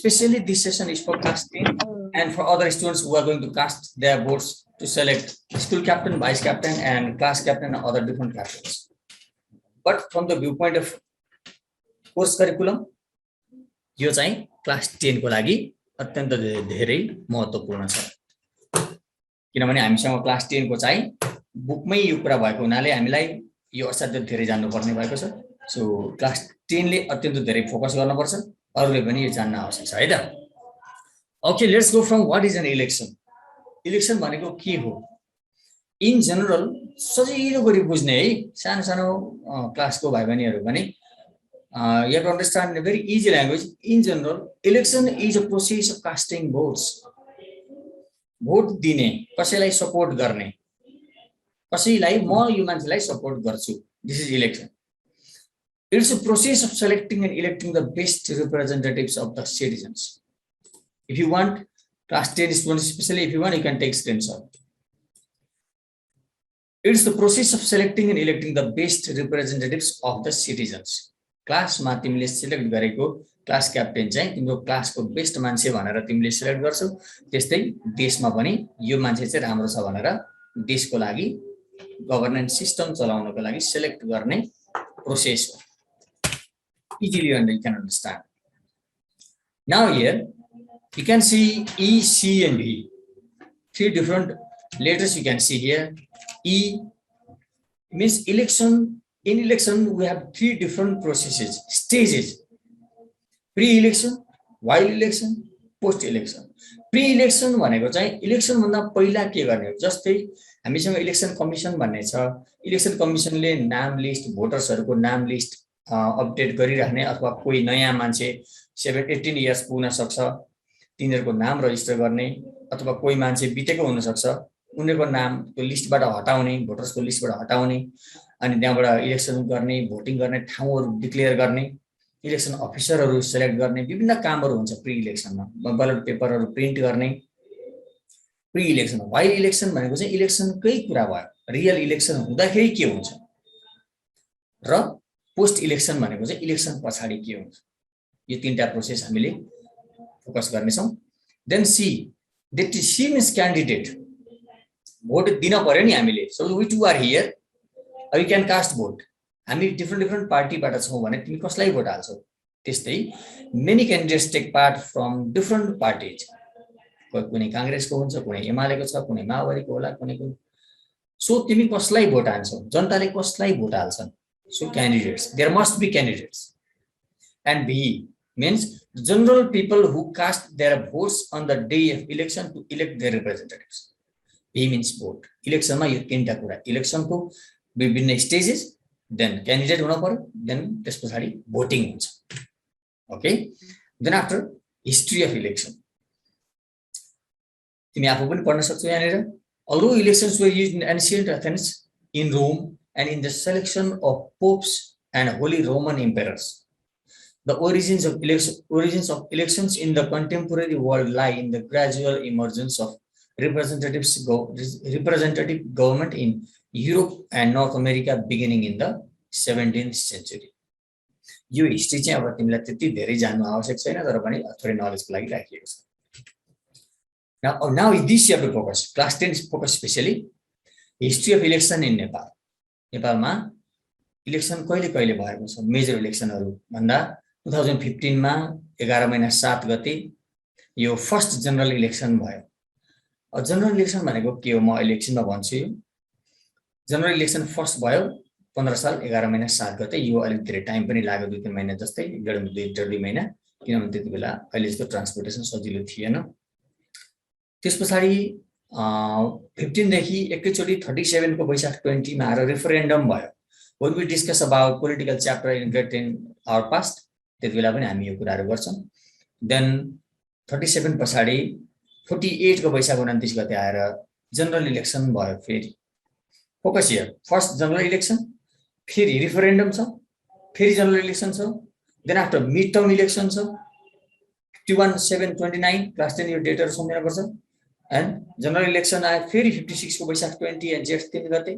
especially this session is for class 10 and for other students who are going to cast their votes to select school captain, vice captain, and class captain and other different captains. But from the viewpoint of course curriculum, यो चाहिँ class 10 को लागि अत्यन्त धेरै महत्त्वपूर्ण छ किनभने हामीसँग क्लास 10 को चाहिँ बुकमै यो कुरा भएको हुनाले हामीलाई यो असाध्यै धेरै जान्नु पर्ने भएको छ सो क्लास 10 ले अत्यन्त धेरै फोकस गर्नुपर्छ अरूले पनि यो जान्न आवश्यक छ है त okay let's go from what is an election election भनेको के हो इन जनरल सजिलो गरी बुझ्ने है सानो सानो क्लासको भाइ बहिनीहरु पनि you have to understand in a very easy language. In general, election is a process of casting votes. Vote दिने कसैलाई सपोर्ट गर्ने कसैलाई म यो मान्छेलाई सपोर्ट गर्छु this is election. It's a process of selecting and electing the best representatives of the citizens. If you want class 10 students, especially if you want, you can take screenshot. It's the process of selecting and electing the best representatives of the citizens. Class मा तिमीले select गरेको class captain चाहिँ तिम्रो क्लासको best मान्छे भनेर तिमीले select गर्छौ त्यस्तै देशमा पनि यो मान्छे चाहिँ राम्रो छ भनेर देशको लागि गभर्नेन्स सिस्टम चलाउनको लागि सिलेक्ट गर्ने प्रोसेस हो easily you can understand now here you can see E, C and V three different letters you can see here E means election. In election, we have three different processes, stages. Pre-election, while election, post-election. Pre-election भनेको चाहिँ election भन्दा पहिला के गर्ने हो जस्तै हामीसँग election commission भन्ने छ इलेक्सन कमिसनले नाम लिस्ट भोटर्सहरुको नाम लिस्ट अपडेट गरिराख्ने अथवा कोही नयाँ मान्छे 18 इयर्स पुग्न सक्छ तिनीहरुको नाम रजिस्टर गर्ने अथवा कोही मान्छे बितेको हुन सक्छ उनीहरुको नाम त्यो लिस्टबाट हटाउने भोटर्सको लिस्टबाट हटाउने अनि त्यहाँबाट इलेक्सन गर्ने भोटिङ गर्ने ठाउँहरु डिक्लेयर गर्ने इलेक्सन अफिसरहरु सिलेक्ट गर्ने विभिन्न कामहरु हुन्छ प्री इलेक्सनमा ब्यालेट पेपरहरु प्रिन्ट गर्ने प्री इलेक्सन वाइल इलेक्सन भनेको चाहिँ इलेक्सनकै कुरा भयो रियल इलेक्सन हुँदाखेरि के हुन्छ र पोस्ट इलेक्सन भनेको चाहिँ इलेक्सन पछाडी के हुन्छ यो तीनटा प्रोसेस हामीले फोकस गर्ने छौं then see that see means candidate vote दिन पर्यो नि हामीले so we too are here you can cast vote हामी different party बाट छौं भने तिमी कसलाई भोट हाल्छौ त्यस्तै many candidates take part from different parties कुनै कांग्रेसको हुन्छ कुनै एमालेको छ कुनै माओवादीको होला कुनै सो तिमी कसलाई भोट हाल्छौ जनताले कसलाई vote हाल्छन् so candidates there must be candidates and B means general people who cast their votes on the day of election to elect their representatives B means vote election मा यो तीनटा कुरा election को विभिन्न stages then candidate हुन पर्यो then त्यसपछि voting हुन्छ okay then after history of election तिमी आफू पनि पढ्न सक्छौ यहाँनिर although elections were used in ancient Athens in Rome and in the selection of popes and holy Roman emperors the origins of elections in the contemporary world lie in the gradual emergence of representative government in Europe and North America beginning in the 17th century. यो history चाहिँ अब तिमीलाई त्यति धेरै जान्नु आवश्यक छैन तर पनि थोरै नलेजको लागि राखिएको छ now this you have to focus class 10 is focus specially history of election in Nepal नेपालमा इलेक्सन कहिले कहिले भएको छ मेजर इलेक्सनहरु भन्दा 2015 मा 11 महिना 7 गते यो फर्स्ट जनरल इलेक्सन भयो जनरल इलेक्सन भनेको के हो म इलेक्सनमा भन्छु यो जनरल इलेक्सन फर्स्ट भयो 15 साल 11 महिना 7 गते यो अलि धेरै टाइम पनि लाग्यो 2-3 महिना जस्तै 1.5 महिना किनभने त्यति बेला अहिले जस्तो ट्रान्सपोर्टेसन सजिलो थिएन त्यसपछि 15 देखि एकैचोटी 37 को वैशाख 20 मा आएर रेफरेन्डम भयो when we discuss about political chapter in grade 10 our past त्यति बेला पनि हामी यो कुराहरु गर्छौं देन 37 पछाडी 48 को वैशाख 29 गते आएर जनरल इलेक्सन भयो फेरि focus here first general election फेरि रेफरेन्डम छ फेरि जनरल इलेक्सन छ then after mid term election छ 51/7/29 क्लास 10 यो डेटहरु सम्झिनु पर्छ एन्ड जनरल इलेक्सन आयो फेरि 56 को वैशाख 20 एन्ड जेठ 3 गते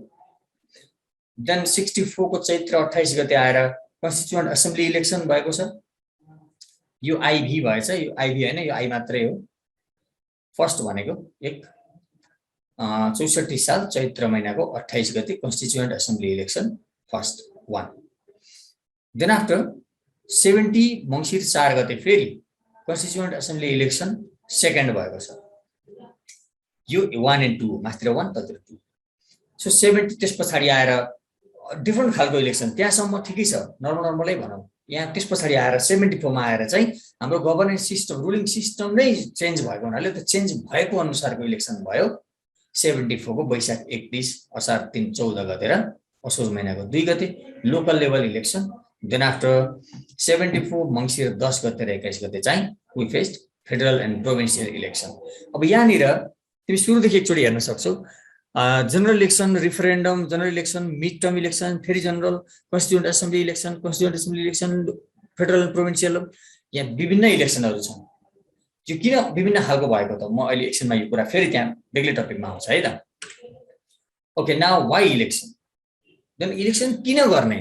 देन 64 को चैत्र 28 गते आएर कन्स्टिट्युएन्ट असेम्ब्ली इलेक्सन भएको छ यो आइभी भएछ, यो आइभी हैन, यो आई मात्रै हो। फर्स्ट भनेको 64 साल चैत्र महिनाको 28 गते constituent assembly election first one. Then after 70 Mangsir 4 गते फेरि कन्स्टिट्युएन्ट एसेम्ब्ली इलेक्सन सेकेन्ड भएको छ। यो 1 and 2 मास्तिर 1 ततिर 2। सो 70 त्यस पछाडि आएर डिफ्रेन्ट खालको इलेक्सन, त्यहाँसम्म ठिकै छ, नर्मलै भनौँ। यहाँ त्यस पछाडि आएर 74 मा आएर चाहिँ हाम्रो गभर्नेन्स सिस्टम, रुलिङ सिस्टम नै चेन्ज भएको हुनाले त्यो चेन्ज भएको अनुसारको इलेक्सन भयो। 74 को वैशाख 31, असार 3 14 गते र असोज महिनाको 2 गते local level election. Then after 74 Mangsir 10 गते र 21 गते चाहिँ we faced federal and provincial election. अब यहाँनिर तिमी सुरुदेखि एकचोटि हेर्न सक्छौ, general election, referendum, general election, mid term election, फेरि general, constituent assembly election, constituent assembly election, federal and provincial, यहाँ विभिन्न इलेक्सनहरू छन्। यो किन विभिन्न खालको भएको त म अहिले एकछिनमा यो कुरा फेरि त्यहाँ बेग्लै टपिकमा आउँछ है त। Okay, now why election? Then election किन गर्ने?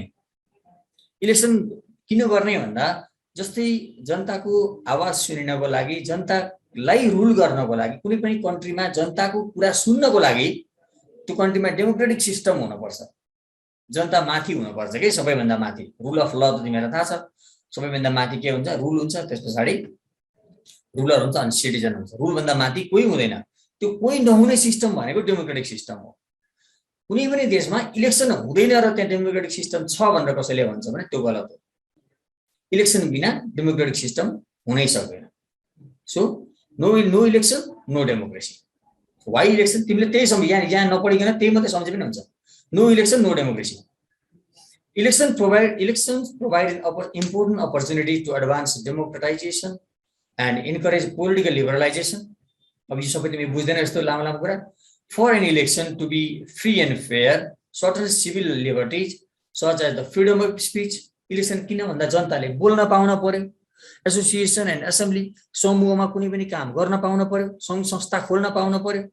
इलेक्सन किन गर्ने भन्दा जस्तै जनताको आवाज सुनिनको लागि, जनतालाई रुल गर्नको लागि, कुनै पनि कन्ट्रीमा जनताको कुरा सुन्नको लागि त्यो कन्ट्रीमा डेमोक्रेटिक सिस्टम हुनुपर्छ। जनता माथि हुनुपर्छ के, सबैभन्दा माथि। रुल अफ ल त तिमीलाई थाहा छ, सबैभन्दा माथि के हुन्छ? रुल हुन्छ, त्यस पछाडि रुलर हुन्छ, अनि सिटिजन हुन्छ। रुलभन्दा माथि कोही हुँदैन। त्यो कोही नहुने सिस्टम भनेको डेमोक्रेटिक सिस्टम हो। कुनै पनि देशमा इलेक्सन हुँदैन र त्यहाँ डेमोक्रेटिक सिस्टम छ भनेर कसैले भन्छ भने त्यो गलत हो। इलेक्सन बिना डेमोक्रेटिक सिस्टम हुनै सक्दैन। So no election no democracy. Why election? तिमीले त्यही सम्झ, यहाँ नपढिकन त्यही मात्रै सम्झे पनि हुन्छ। No election no democracy. Elections provide an important opportunity to advance democratization and encourage political liberalization. अब यो सबै तिमी बुझ्दैन जस्तो लामो कुरा। For an election to be free and fair, certain civil liberties such as the freedom of speech, election किन भन्दा जनताले बोल्न पाउन पर्यो, एसोसिएसन एन्ड एसेम्ब्ली, समूहमा कुनै पनि काम गर्न पाउन पर्यो, सङ्घ संस्था खोल्न पाउन पर्यो,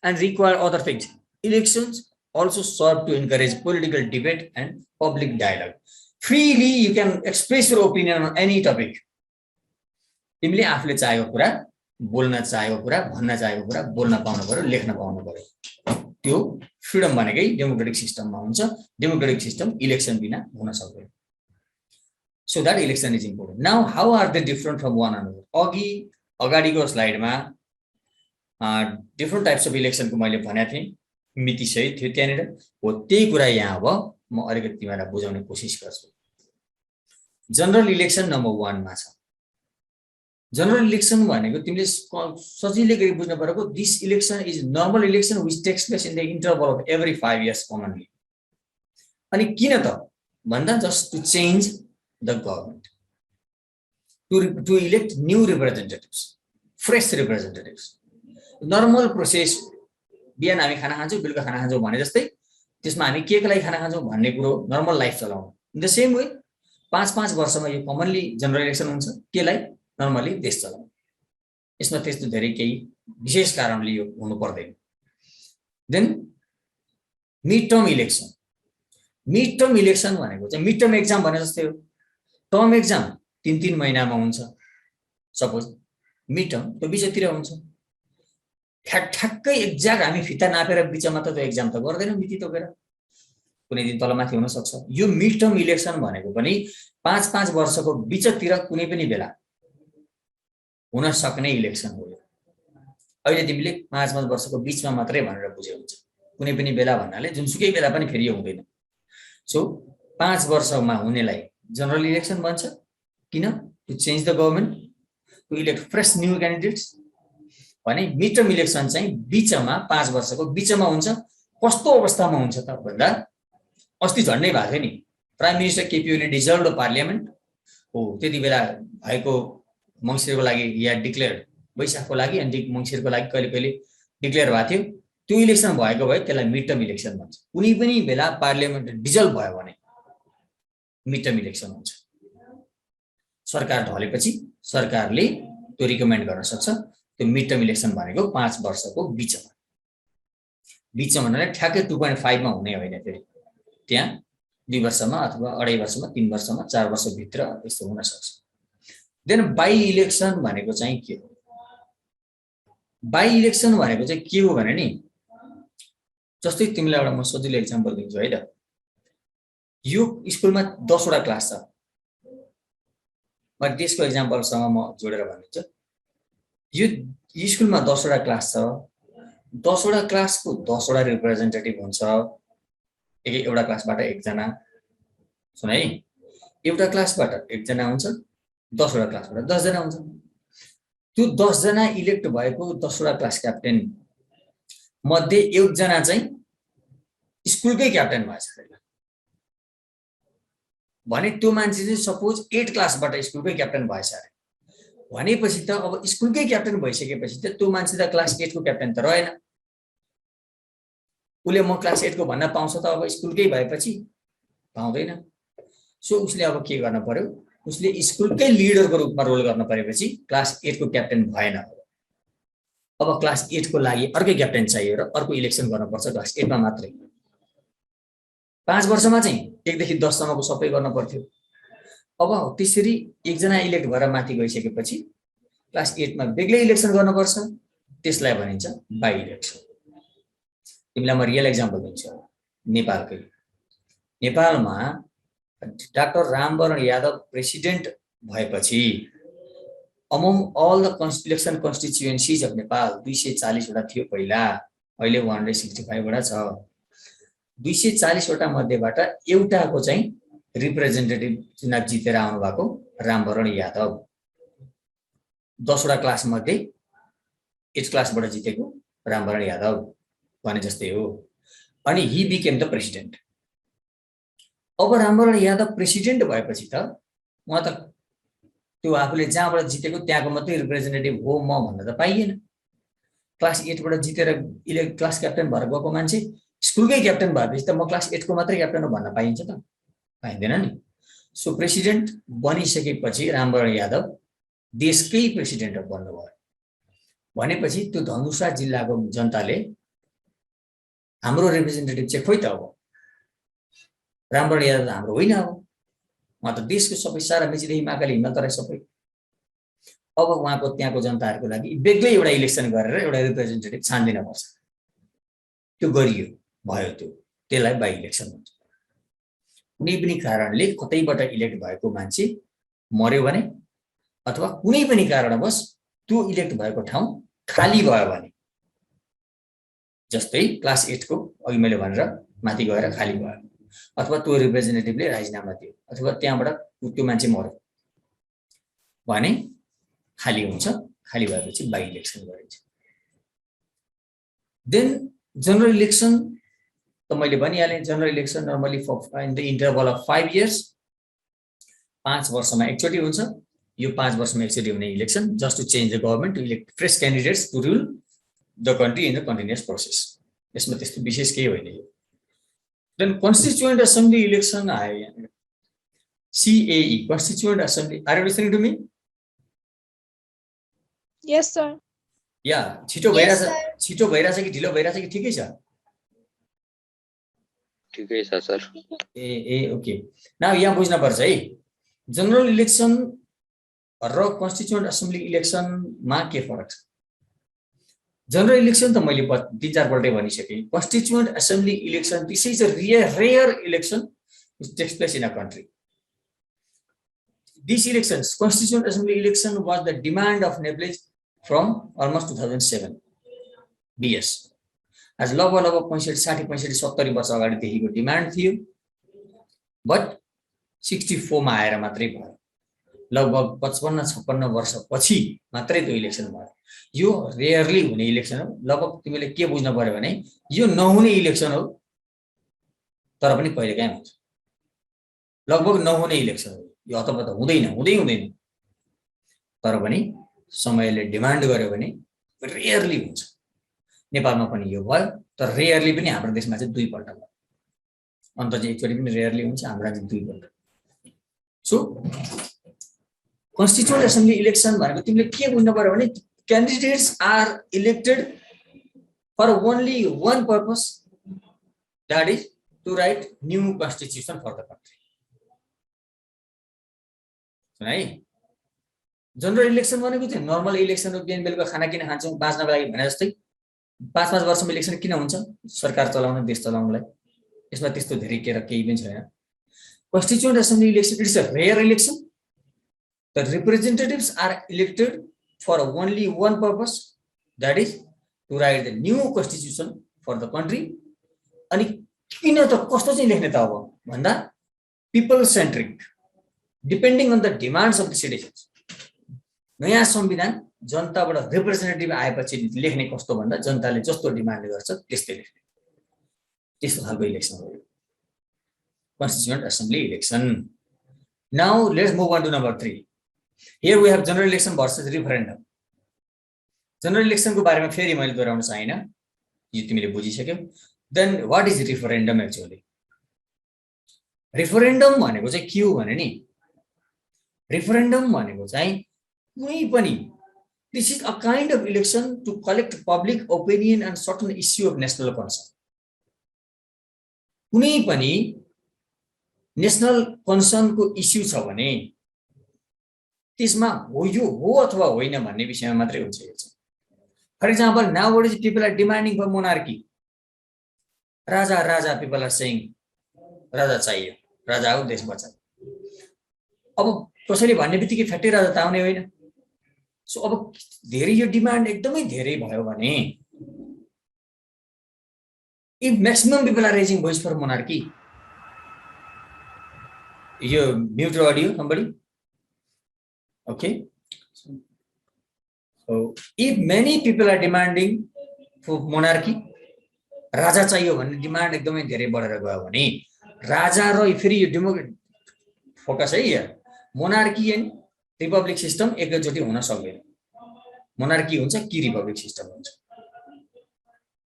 and require other things. Elections also serve to encourage political debate and public dialogue. Freely you can express your opinion on any topic. तिमीले आफूले चाहेको कुरा, बोल्न चाहेको कुरा, भन्न चाहेको कुरा बोल्न पाउनु पर्यो, लेख्न पाउनु पर्यो। त्यो फ्रिडम भनेकै डेमोक्रेटिक सिस्टममा हुन्छ। डेमोक्रेटिक सिस्टम इलेक्सन बिना हुन सक्दैन। So that election is important. Now how are they different from one another? अगाडिको स्लाइडमा डिफ्रेन्ट टाइप्स अफ इलेक्सनको मैले भनेको थिएँ, मिति सहित थियो त्यहाँनिर हो। त्यही कुरा यहाँ अब म अलिकति तिमीलाई बुझाउने कोसिस गर्छु। जनरल इलेक्सन नम्बर 1 मा छ। जनरल इलेक्सन भनेको तिमीले सजिलै गरी बुझ्नु परेको, this election is normal election which takes place in the interval of every 5 years commonly. अनि किन त भन्दा just to change the government, to elect new representatives, fresh representatives. Normal process, बिहान हामी खाना खान्छौँ, बेलुका खाना खान्छौँ भने जस्तै त्यसमा हामी के को लागि खाना खान्छौँ भन्ने कुरो, नर्मल लाइफ चलाउनु। इन द सेम वे 5-5 वर्षमा यो कमनली जनरल इलेक्सन हुन्छ, केलाई? नर्मली देश चलाउनु। यसमा त्यस्तो धेरै केही विशेष कारणले यो हुनु पर्दैन। Then mid term election. Mid term election भनेको चाहिँ मिड टर्म एक्जाम भने जस्तै हो। टर्म एक्जाम 3-3 महिनामा हुन्छ सपोज, मिड टर्म त्यो बिचतिर हुन्छ। ठ्याक्कै एक्ज्याक्ट हामी फिता नापेर बिचमा त त्यो एक्जाम त गर्दैनौँ, मिति तोकेर कुनै दिन तलमाथि हुन सक्छ। यो मिड टर्म इलेक्सन भनेको पनि 5-5 वर्षको बिचतिर कुनै पनि बेला हुन सक्ने इलेक्सन हो। अहिले तिमीले 5-5 वर्षको बिचमा मात्रै भनेर बुझे हुन्छ। कुनै पनि बेला भन्नाले जुनसुकै बेला पनि फेरि हुँदैन। सो 5 वर्षमा हुनेलाई जनरल इलेक्सन भन्छ। किन? To change the government, to elect fresh new candidates. भने मिड टर्म इलेक्सन चाहिँ बिचमा 5 वर्षको बिचमा हुन्छ। कस्तो अवस्थामा हुन्छ त भन्दा अस्ति झन्डै भएको थियो नि, prime minister KP Oli dissolve the parliament हो। त्यति बेला भएको मङ्सिरको लागि या डिक्लेयर्ड, वैशाखको लागि अनि मङ्सिरको लागि कहिले कहिले डिक्लेयर भएको थियो। त्यो इलेक्सन भएको भए त्यसलाई मिड टर्म इलेक्सन भन्छ। कुनै पनि बेला पार्लियामेन्ट डिजल्भ भयो भने मिड टर्म इलेक्सन हुन्छ। सरकार ढलेपछि सरकारले त्यो रिकमेन्ड गर्न सक्छ। त्यो मिड टर्म इलेक्सन भनेको 5 वर्षको बिचमा। बिचमा भन्नाले ठ्याक्कै 2.5 मा हुने होइन, फेरि त्यहाँ 2 वर्षमा अथवा 2.5 वर्षमा, 3 वर्षमा, 4 वर्षभित्र यस्तो हुन सक्छ। देन बाई इलेक्सन भनेको चाहिँ के हो? बाई इलेक्सन भनेको चाहिँ के हो भने नि, जस्तै तिमीलाई एउटा म सजिलो एक्जाम्पल दिन्छु है त। यो स्कुलमा 10 वटा क्लास छ, म त्यसको एक्जाम्पलसँग म जोडेर भनिदिन्छु। यो स्कुलमा 10 वटा क्लास छ, 10 वटा क्लासको 10 वटा रिप्रेजेन्टेटिभ हुन्छ। एउटा क्लासबाट एकजना, सुन है, एउटा क्लासबाट एकजना हुन्छ, 10 वटा क्लासबाट 10 जना हुन्छ। त्यो 10 जना इलेक्ट भएको 10 वटा क्लास क्याप्टेन मध्ये एकजना चाहिँ स्कुलकै क्याप्टेन भएछ भने त्यो मान्छे चाहिँ सपोज 8 क्लासबाट स्कुलकै क्याप्टेन भएछ अरे भनेपछि त अब स्कुलकै क्याप्टेन भइसकेपछि त त्यो मान्छे त क्लास 8 को क्याप्टेन त रहेन। उसले म क्लास 8 को भन्न पाउँछ त अब स्कुलकै भएपछि? पाउँदैन। सो उसले अब के गर्न पर्यो? उसले स्कुलकै लिडरको रूपमा रोल गर्न परेपछि क्लास 8 को क्याप्टेन भएन। अब क्लास 8 को लागि अर्कै क्याप्टेन चाहियो र अर्को इलेक्सन गर्नुपर्छ क्लास 8 मा मात्रै। 5 वर्षमा चाहिँ 1 देखि 10 सम्मको सबै गर्न पर्थ्यो। अब त्यसरी एकजना इलेक्ट भएर माथि गइसकेपछि क्लास 8 मा बेग्लै इलेक्सन गर्नुपर्छ, त्यसलाई भनिन्छ बाई इलेक्सन। तिमीलाई म रियल एक्जाम्पल दिन्छु। नेपालकै, नेपालमा डाक्टर रामवरण यादव प्रेसिडेन्ट भएपछि among all the election constituencies of Nepal 240 वटा थियो पहिला, अहिले 165 वटा छ। 240 वटा मध्येबाट एउटाको चाहिँ रिप्रेजेन्टेटिभ चुनाव जितेर आउनु भएको रामवरण यादव। 10 वटा क्लास मध्ये 8 क्लासबाट जितेको रामवरण यादव भने जस्तै हो। अनि ही बिकेम द प्रेसिडेन्ट। अब रामवरण यादव प्रेसिडेन्ट भएपछि त उहाँ त त्यो आफूले जहाँबाट जितेको त्यहाँको मात्रै रिप्रेजेन्टेटिभ हो म भन्न त पाइएन। क्लास 8 बाट जितेर क्लास क्याप्टेन भएर गएको मान्छे स्कुलकै क्याप्टेन भएपछि त म क्लास 8 को मात्रै क्याप्टेन हो भन्न पाइन्छ त? पाइँदैन नि। सो प्रेसिडेन्ट बनिसकेपछि रामवरण यादव देशकै प्रेसिडेन्ट बन्नुभयो भनेपछि त्यो धनुषा जिल्लाको जनताले हाम्रो रिप्रेजेन्टेटिभ चाहिँ खोइ त अब रामवरण यादव त हाम्रो होइन, अब उहाँ त देशको सबै सारा मेचीदेखि महाकाली हिमाल तराई सबै। अब उहाँको त्यहाँको जनताहरूको लागि बेग्लै एउटा इलेक्सन गरेर एउटा रिप्रेजेन्टेटिभ छान्दिन पर्छ। त्यो गरियो, भयो, त्यसलाई बाई इलेक्सन भन्छ। कुनै पनि कारणले कतैबाट इलेक्ट भएको मान्छे मर्यो भने अथवा कुनै पनि कारणवश त्यो इलेक्ट भएको ठाउँ खाली भयो भने, जस्तै क्लास 8 को अघि मैले भनेर माथि गएर खाली भयो अथवा त्यो रिप्रेजेन्टेटिभले राजीनामा दियो अथवा त्यहाँबाट त्यो मान्छे मर्यो भने खाली हुन्छ। खाली भएपछि बाई इलेक्सन गरिन्छ। देन जनरल इलेक्सन त मैले भनिहालेँ। General election normally in the interval of 5 years, 5 वर्षमा एकचोटि हुन्छ। यो 5 वर्षमा एकचोटि हुने election just to change the government, to elect fresh candidates to rule the country in the continuous process. यसमा त्यस्तो विशेष केही होइन यो। देन कन्स्टिट्युएन्ट असेम्बली इलेक्सन आयो यहाँ, CAE, constituent assembly. Are you listening to me? Yes sir. या छिटो भइरहेछ कि ढिलो भइरहेछ कि ठिकै छ? ठिकै छ सर। ए ओके। नाउ यहाँ बुझ्नुपर्छ है, जनरल इलेक्सन र कन्स्टिट्युएन्ट असेम्बली इलेक्सनमा के फरक छ। जनरल इलेक्सन त मैले 3-4 पल्टै भनिसकेँ। Constituent assembly election, this is a rare election which takes place in a country. These elections, Constituent Assembly election, was the demand of Nepal from almost 2007 BS. As लगभग 65-70 वर्ष अगाडिदेखिको डिमान्ड थियो, but 64 मा आएर मात्रै भयो। लगभग 55-56 वर्षपछि मात्रै त्यो इलेक्सन भयो। यो रेयरली हुने इलेक्सन हो। लगभग तिमीले के बुझ्न पर्यो भने यो नहुने इलेक्सन हो, तर पनि कहिलेकाहीँ हुन्छ। लगभग नहुने इलेक्सन हो यो, हतपत हुँदैन, तर पनि समयले डिमान्ड गर्यो भने रेयरली हुन्छ। नेपालमा पनि यो भयो, तर रेयरली पनि हाम्रो देशमा चाहिँ 2 पल्ट भयो। अन्त चाहिँ एकचोटि पनि रेयरली हुन्छ, हाम्रो चाहिँ 2 पल्ट। सो कन्स्टिट्युएन्ट असेम्बली इलेक्सन भनेको तिमीले के बुझ्नु पर्यो भने candidates are elected for only one purpose, that is to write new constitution for the country। है, जनरल इलेक्सन भनेको चाहिँ नर्मल इलेक्सन हो, बिहान बेलुका खाना किन खान्छौँ बाँच्नको लागि भने जस्तै 5-5 वर्षमा इलेक्सन किन हुन्छ? सरकार चलाउन, देश चलाउनलाई। यसमा त्यस्तो धेरै केही पनि छैन। Constituent Assembly election, it is a rare election. The representatives are elected for only one purpose, that is to write the new constitution for the country. अनि किन त कस्तो चाहिँ लेख्ने त अब भन्दा people centric, depending on the demands of the citizens. नयाँ संविधान जनताबाट रिप्रेजेन्टेटिभ आएपछि लेख्ने कस्तो भन्दा जनताले जस्तो डिमान्ड गर्छ त्यस्तै लेख्ने, त्यस्तो खालको इलेक्सन हो Constituent Assembly election. Now let's move on to number 3. Here we have general election versus referendum. General election को बारेमा फेरि मैले दोहोऱ्याउन चाहिन, यो तिमीले बुझिसक्यौ। Then what is referendum actually? Referendum भनेको चाहिँ के हो भने नि, referendum भनेको चाहिँ कुनै पनि, this is a kind of election to collect public opinion on certain issue of national concern. कुनै पनि नेशनल कन्सर्न को इश्यू छ भने त्यसमा हो यो हो अथवा होइन भन्ने विषयमा मात्रै हुन्छ यो चाहिँ। For example, nowadays people are demanding for monarchy. राजा people are saying राजा चाहियो, राजा हो देश बचाऊ। अब कसैले भन्ने बित्तिकै फ्याक्ट्री राजा त आउने होइन। सो अब धेरै यो डिमान्ड एकदमै धेरै भयो भने, if maximum people are raising voice for monarchy, you mute your audio, somebody. Okay. So if many people are demanding for monarchy, राजा चाहियो भन्ने डिमान्ड एकदमै धेरै बढेर गयो भने राजा र फेरि यो डेमोक्रेट फोकस है यहाँ, मोनार्की एन्ड रिपब्लिक सिस्टम एकैचोटि हुन सक्दैन। मोनार्की हुन्छ कि रिपब्लिक सिस्टम हुन्छ,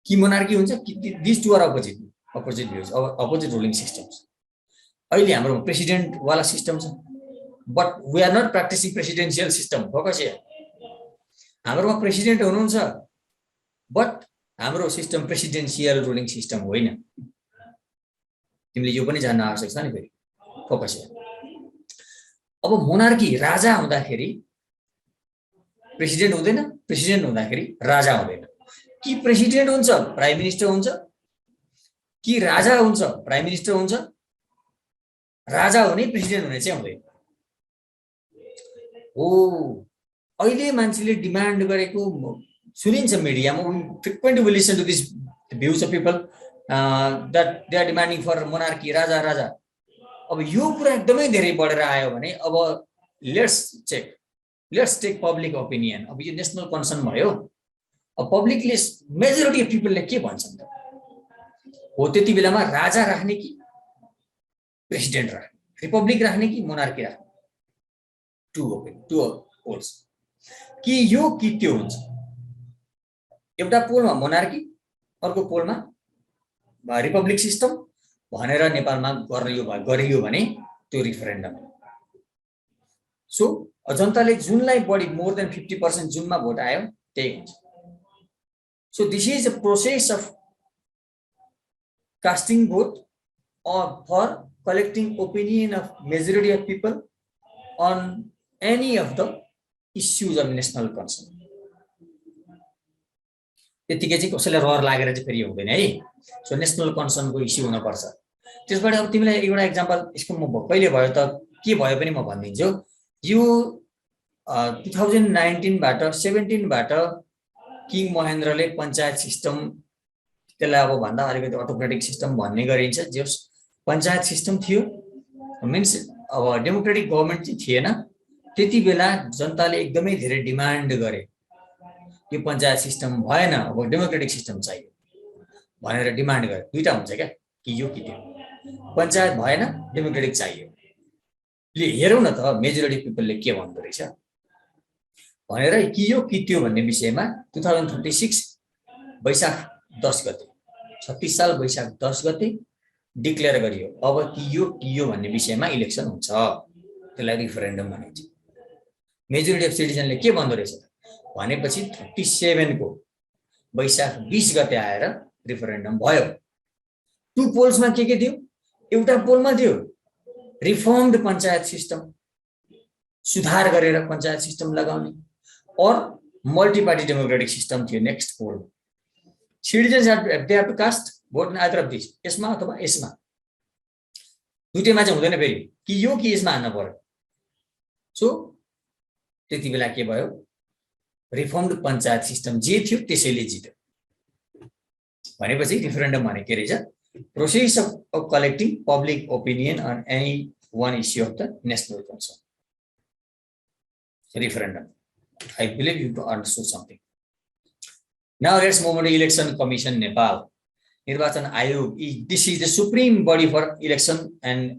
कि मोनार्की हुन्छ कि this two are opposite views, opposite ruling systems. अहिले हाम्रो प्रेसिडेन्ट वाला सिस्टम छ, but we are not practising presidential system. Focus यहाँ हाम्रोमा प्रेसिडेन्ट हुनुहुन्छ, बट हाम्रो सिस्टम प्रेसिडेन्सियल रुलिङ सिस्टम होइन। तिमीले यो पनि जान्न आवश्यक छ नि फेरि, फोकस यहाँ। अब मोनार्की राजा हुँदाखेरि प्रेसिडेन्ट हुँदैन, प्रेसिडेन्ट हुँदाखेरि राजा हुँदैन। कि प्रेसिडेन्ट हुन्छ प्राइम मिनिस्टर हुन्छ, कि राजा हुन्छ प्राइम मिनिस्टर हुन्छ। राजा हुने प्रेसिडेन्ट हुने चाहिँ हुँदैन। हो अहिले मान्छेले डिमान्ड गरेको सुनिन्छ मिडियामा, frequently we listen to this views of people that they are demanding for monarchy, राजा राजा। अब यो कुरा एकदमै धेरै बढेर आयो भने अब लेट्स टेक पब्लिक ओपिनियन। अब यो नेसनल कन्सर्न भयो, अब पब्लिकले मेजोरिटी अफ पिपलले के भन्छन् त, हो त्यति बेलामा राजा राख्ने कि प्रेसिडेन्ट राख्ने, रिपब्लिक राख्ने कि मोनार्की राख्ने, टु पोल्स कि यो कि त्यो हुन्छ। एउटा पोलमा मोनार्की, अर्को पोलमा रिपब्लिक सिस्टम भनेर नेपालमा गरियो भने त्यो रिफरेन्डम हो। सो जनताले जुनलाई बढी मोर देन 50% जुनमा भोट आयो त्यही हुन्छ। So this is a process of casting vote for collecting opinion of majority of people on any of the issues of national concern. त्यतिकै चाहिँ कसैलाई रहर लागेर चाहिँ फेरि हुँदैन है। सो नेसनल कन्सर्नको इस्यु हुनुपर्छ। त्यसबाट अब तिमीलाई एउटा एक्जाम्पल यसको म कहिले भयो त के भयो पनि म भनिदिन्छु। यो 2019 बाट 17 बाट किङ महेन्द्रले पञ्चायत सिस्टम, त्यसलाई अब भन्दा अलिकति अटोक्रेटिक सिस्टम भन्ने गरिन्छ, जो पञ्चायत सिस्टम थियो, मिन्स अब डेमोक्रेटिक गभर्नमेन्ट चाहिँ थिएन त्यति बेला। जनताले एकदमै धेरै डिमान्ड गरे यो पञ्चायत सिस्टम भएन, अब डेमोक्रेटिक सिस्टम चाहियो भनेर डिमान्ड गरे। दुईटा हुन्छ क्या, कि यो कि त्यो। पञ्चायत भएन, डेमोक्रेटिक चाहियो। हेरौँ न त मेजोरिटी पिपलले के भन्दो रहेछ भनेर, कि यो कि त्यो भन्ने विषयमा 2036 वैशाख 10 गते, 36 साल वैशाख 10 गते डिक्लेयर गरियो अब कि यो भन्ने विषयमा इलेक्सन हुन्छ। त्यसलाई रिफरेन्डम भनिन्छ। मेजोरिटी अफ सिटिजनले के भन्दो रहेछ भनेपछि 37 को वैशाख 20 गते आएर रिफरेन्डम भयो। टु पोल्समा के दियो? एउटा पोलमा दियो रिफर्मड पञ्चायत सिस्टम। सुधार गरेर पञ्चायत सिस्टम लगाउने और मल्टी पार्टी डेमोक्रेटिक सिस्टम थियो next for citizens they have to cast vote in either of this यसमा अथवा यसमा दुईटैमा चाहिँ हुँदैन फेरि कि यो कि यसमा हान्न पर्यो सो त्यति बेला के भयो रिफर्मड पञ्चायत सिस्टम जे थियो त्यसैले जित्यो भनेपछि रिफरेन्डम भने के रहेछ process of collecting public opinion on any one issue of the national concern. Referendum. I believe you understood something. Now let's move on to Election Commission Nepal. Nirvachan Ayog. This is the supreme body for election and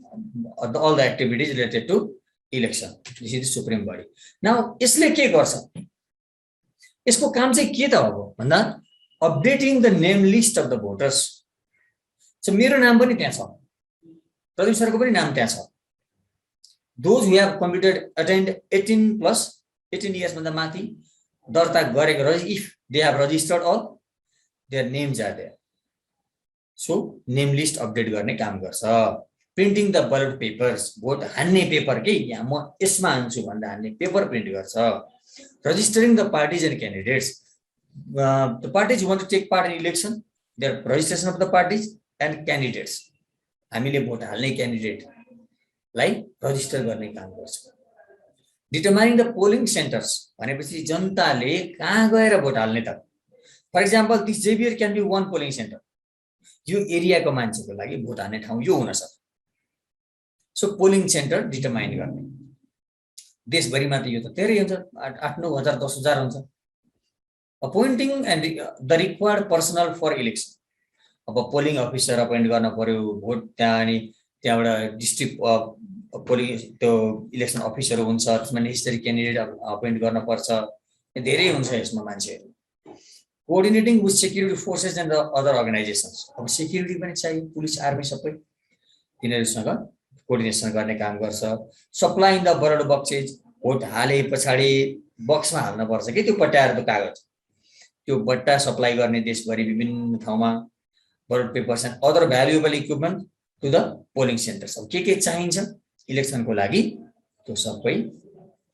all the activities related to election. This is the supreme body. Now, यसले के गर्छ? यसको काम चाहिँ के त हो भन्दा updating the name list of the voters. So मेरो नाम पनि त्यहाँ छ. प्रदीप सरको पनि नाम त्यहाँ छ. Those who have completed attained 18 years भन्दा माथि दर्ता गरेको if they have registered all their names are there. So name list update गर्ने काम गर्छ. Printing the ballot papers vote हान्ने पेपर के यहाँ म यसमा हान्छु भन्दा हान्ने पेपर प्रिन्ट गर्छ. Registering the parties and candidates. The parties who want to take part in election, their registration of the parties and candidates. हामीले भोट हाल्ने क्यान्डिडेट लाई रजिस्टर गर्ने काम गर्छ. डिटरमाइनिङ द पोलिङ सेन्टर्स भनेपछि जनताले कहाँ गएर भोट हाल्ने त. फर एक्जाम्पल दिस जेबियर can be one polling centre. यो एरियाको मान्छेको लागि भोट हाल्ने ठाउँ यो हुन सक्छ. सो पोलिङ सेन्टर डिटरमाइन गर्ने. देशभरिमा त यो त धेरै हुन्छ 8-9 हजार 10 हजार हुन्छ. Appointing and the required personnel for election. अब पोलिङ अफिसर अपोइन्ट गर्न पर्यो भोट त्यहाँ अनि त्यहाँबाट डिस्ट्रिक्ट पोलिङ त्यो इलेक्सन अफिसर हुन्छ त्यसमा नेसेसरी क्यान्डिडेट अपोइन्ट गर्न पर्छ. धेरै हुन्छ यसमा मान्छेहरू. Coordinating with security forces and the other organisations. अब सेक्युरिटी पनि चाहियो पुलिस आर्मी सबै तिनीहरूसँग कोअर्डिनेसन गर्ने काम गर्छ. सप्लाइङ द बलट बक्सेज भोट हाले पछाडि बक्समा हाल्न पर्छ कि त्यो पट्याएर कागज त्यो बट्टा सप्लाई गर्ने देशभरि विभिन्न ठाउँमा ballot papers and other valuable equipment to the polling centers. अब के चाहिन्छ इलेक्सनको लागि त्यो सबै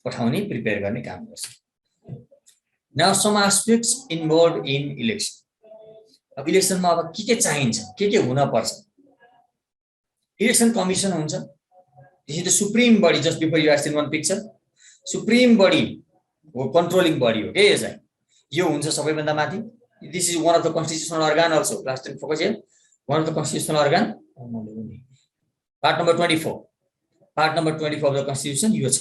पठाउने प्रिपेयर गर्ने काम गर्छ. Now some aspects involved in election. अब इलेक्सनमा अब के चाहिन्छ के हुन पर्छ. इलेक्सन कमिसन हुन्छ. This is the supreme body. Just before you asked in one picture, supreme body हो controlling body हो के यो चाहिँ यो हुन्छ सबैभन्दा माथि. This is one of the constitutional organ also. Last time focus here. One of the constitutional organ. Part number 24. Part number 24 of the constitution. यो छ.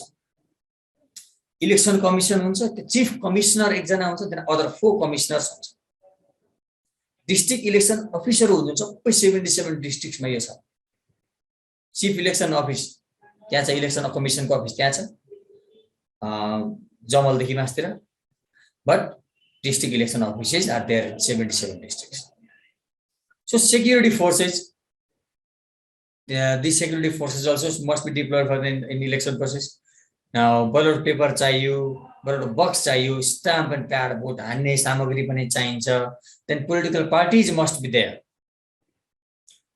Election commission हुन्छ. The chief commissioner एकजना हुन्छ. then other 4 commissioners हुन्छ. District election officer हुनुहुन्छ. सबै 77 districts मा यो छ. Chief election office त्यहाँ छ. election commission को office त्यहाँ छ. जमल देखि मास्तिर. But district election offices are there in 77 districts. So security forces, these security forces also must be deployed for in election process. Now ballot paper चाहियो, ballot box चाहियो, stamp and pad vote हान्ने सामग्री पनि चाहिन्छ. Then political parties must be there.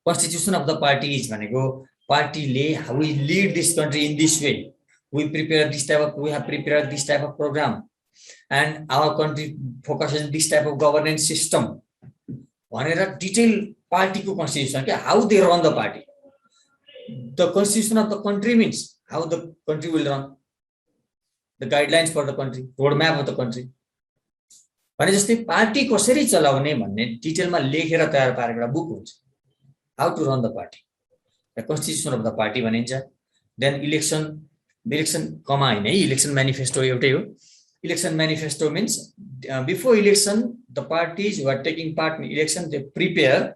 Constitution of the parties भनेको पार्टीले how we lead this country in this way. We have prepared this type of program. And our country focuses on this type of governance system. भनेर detail पार्टीको constitution के how they run the party. The constitution of the country means how the country will run. The guidelines for the country, roadmap of the country. भने जस्तै party कसरी चलाउने भन्ने डिटेलमा लेखेर तयार पारेको एउटा बुक हुन्छ. How to run the party. The constitution of the party भनिन्छ. Then election कमा हैन है election manifesto एउटै हो. Election manifesto means before election, the parties who are taking part in election, they prepare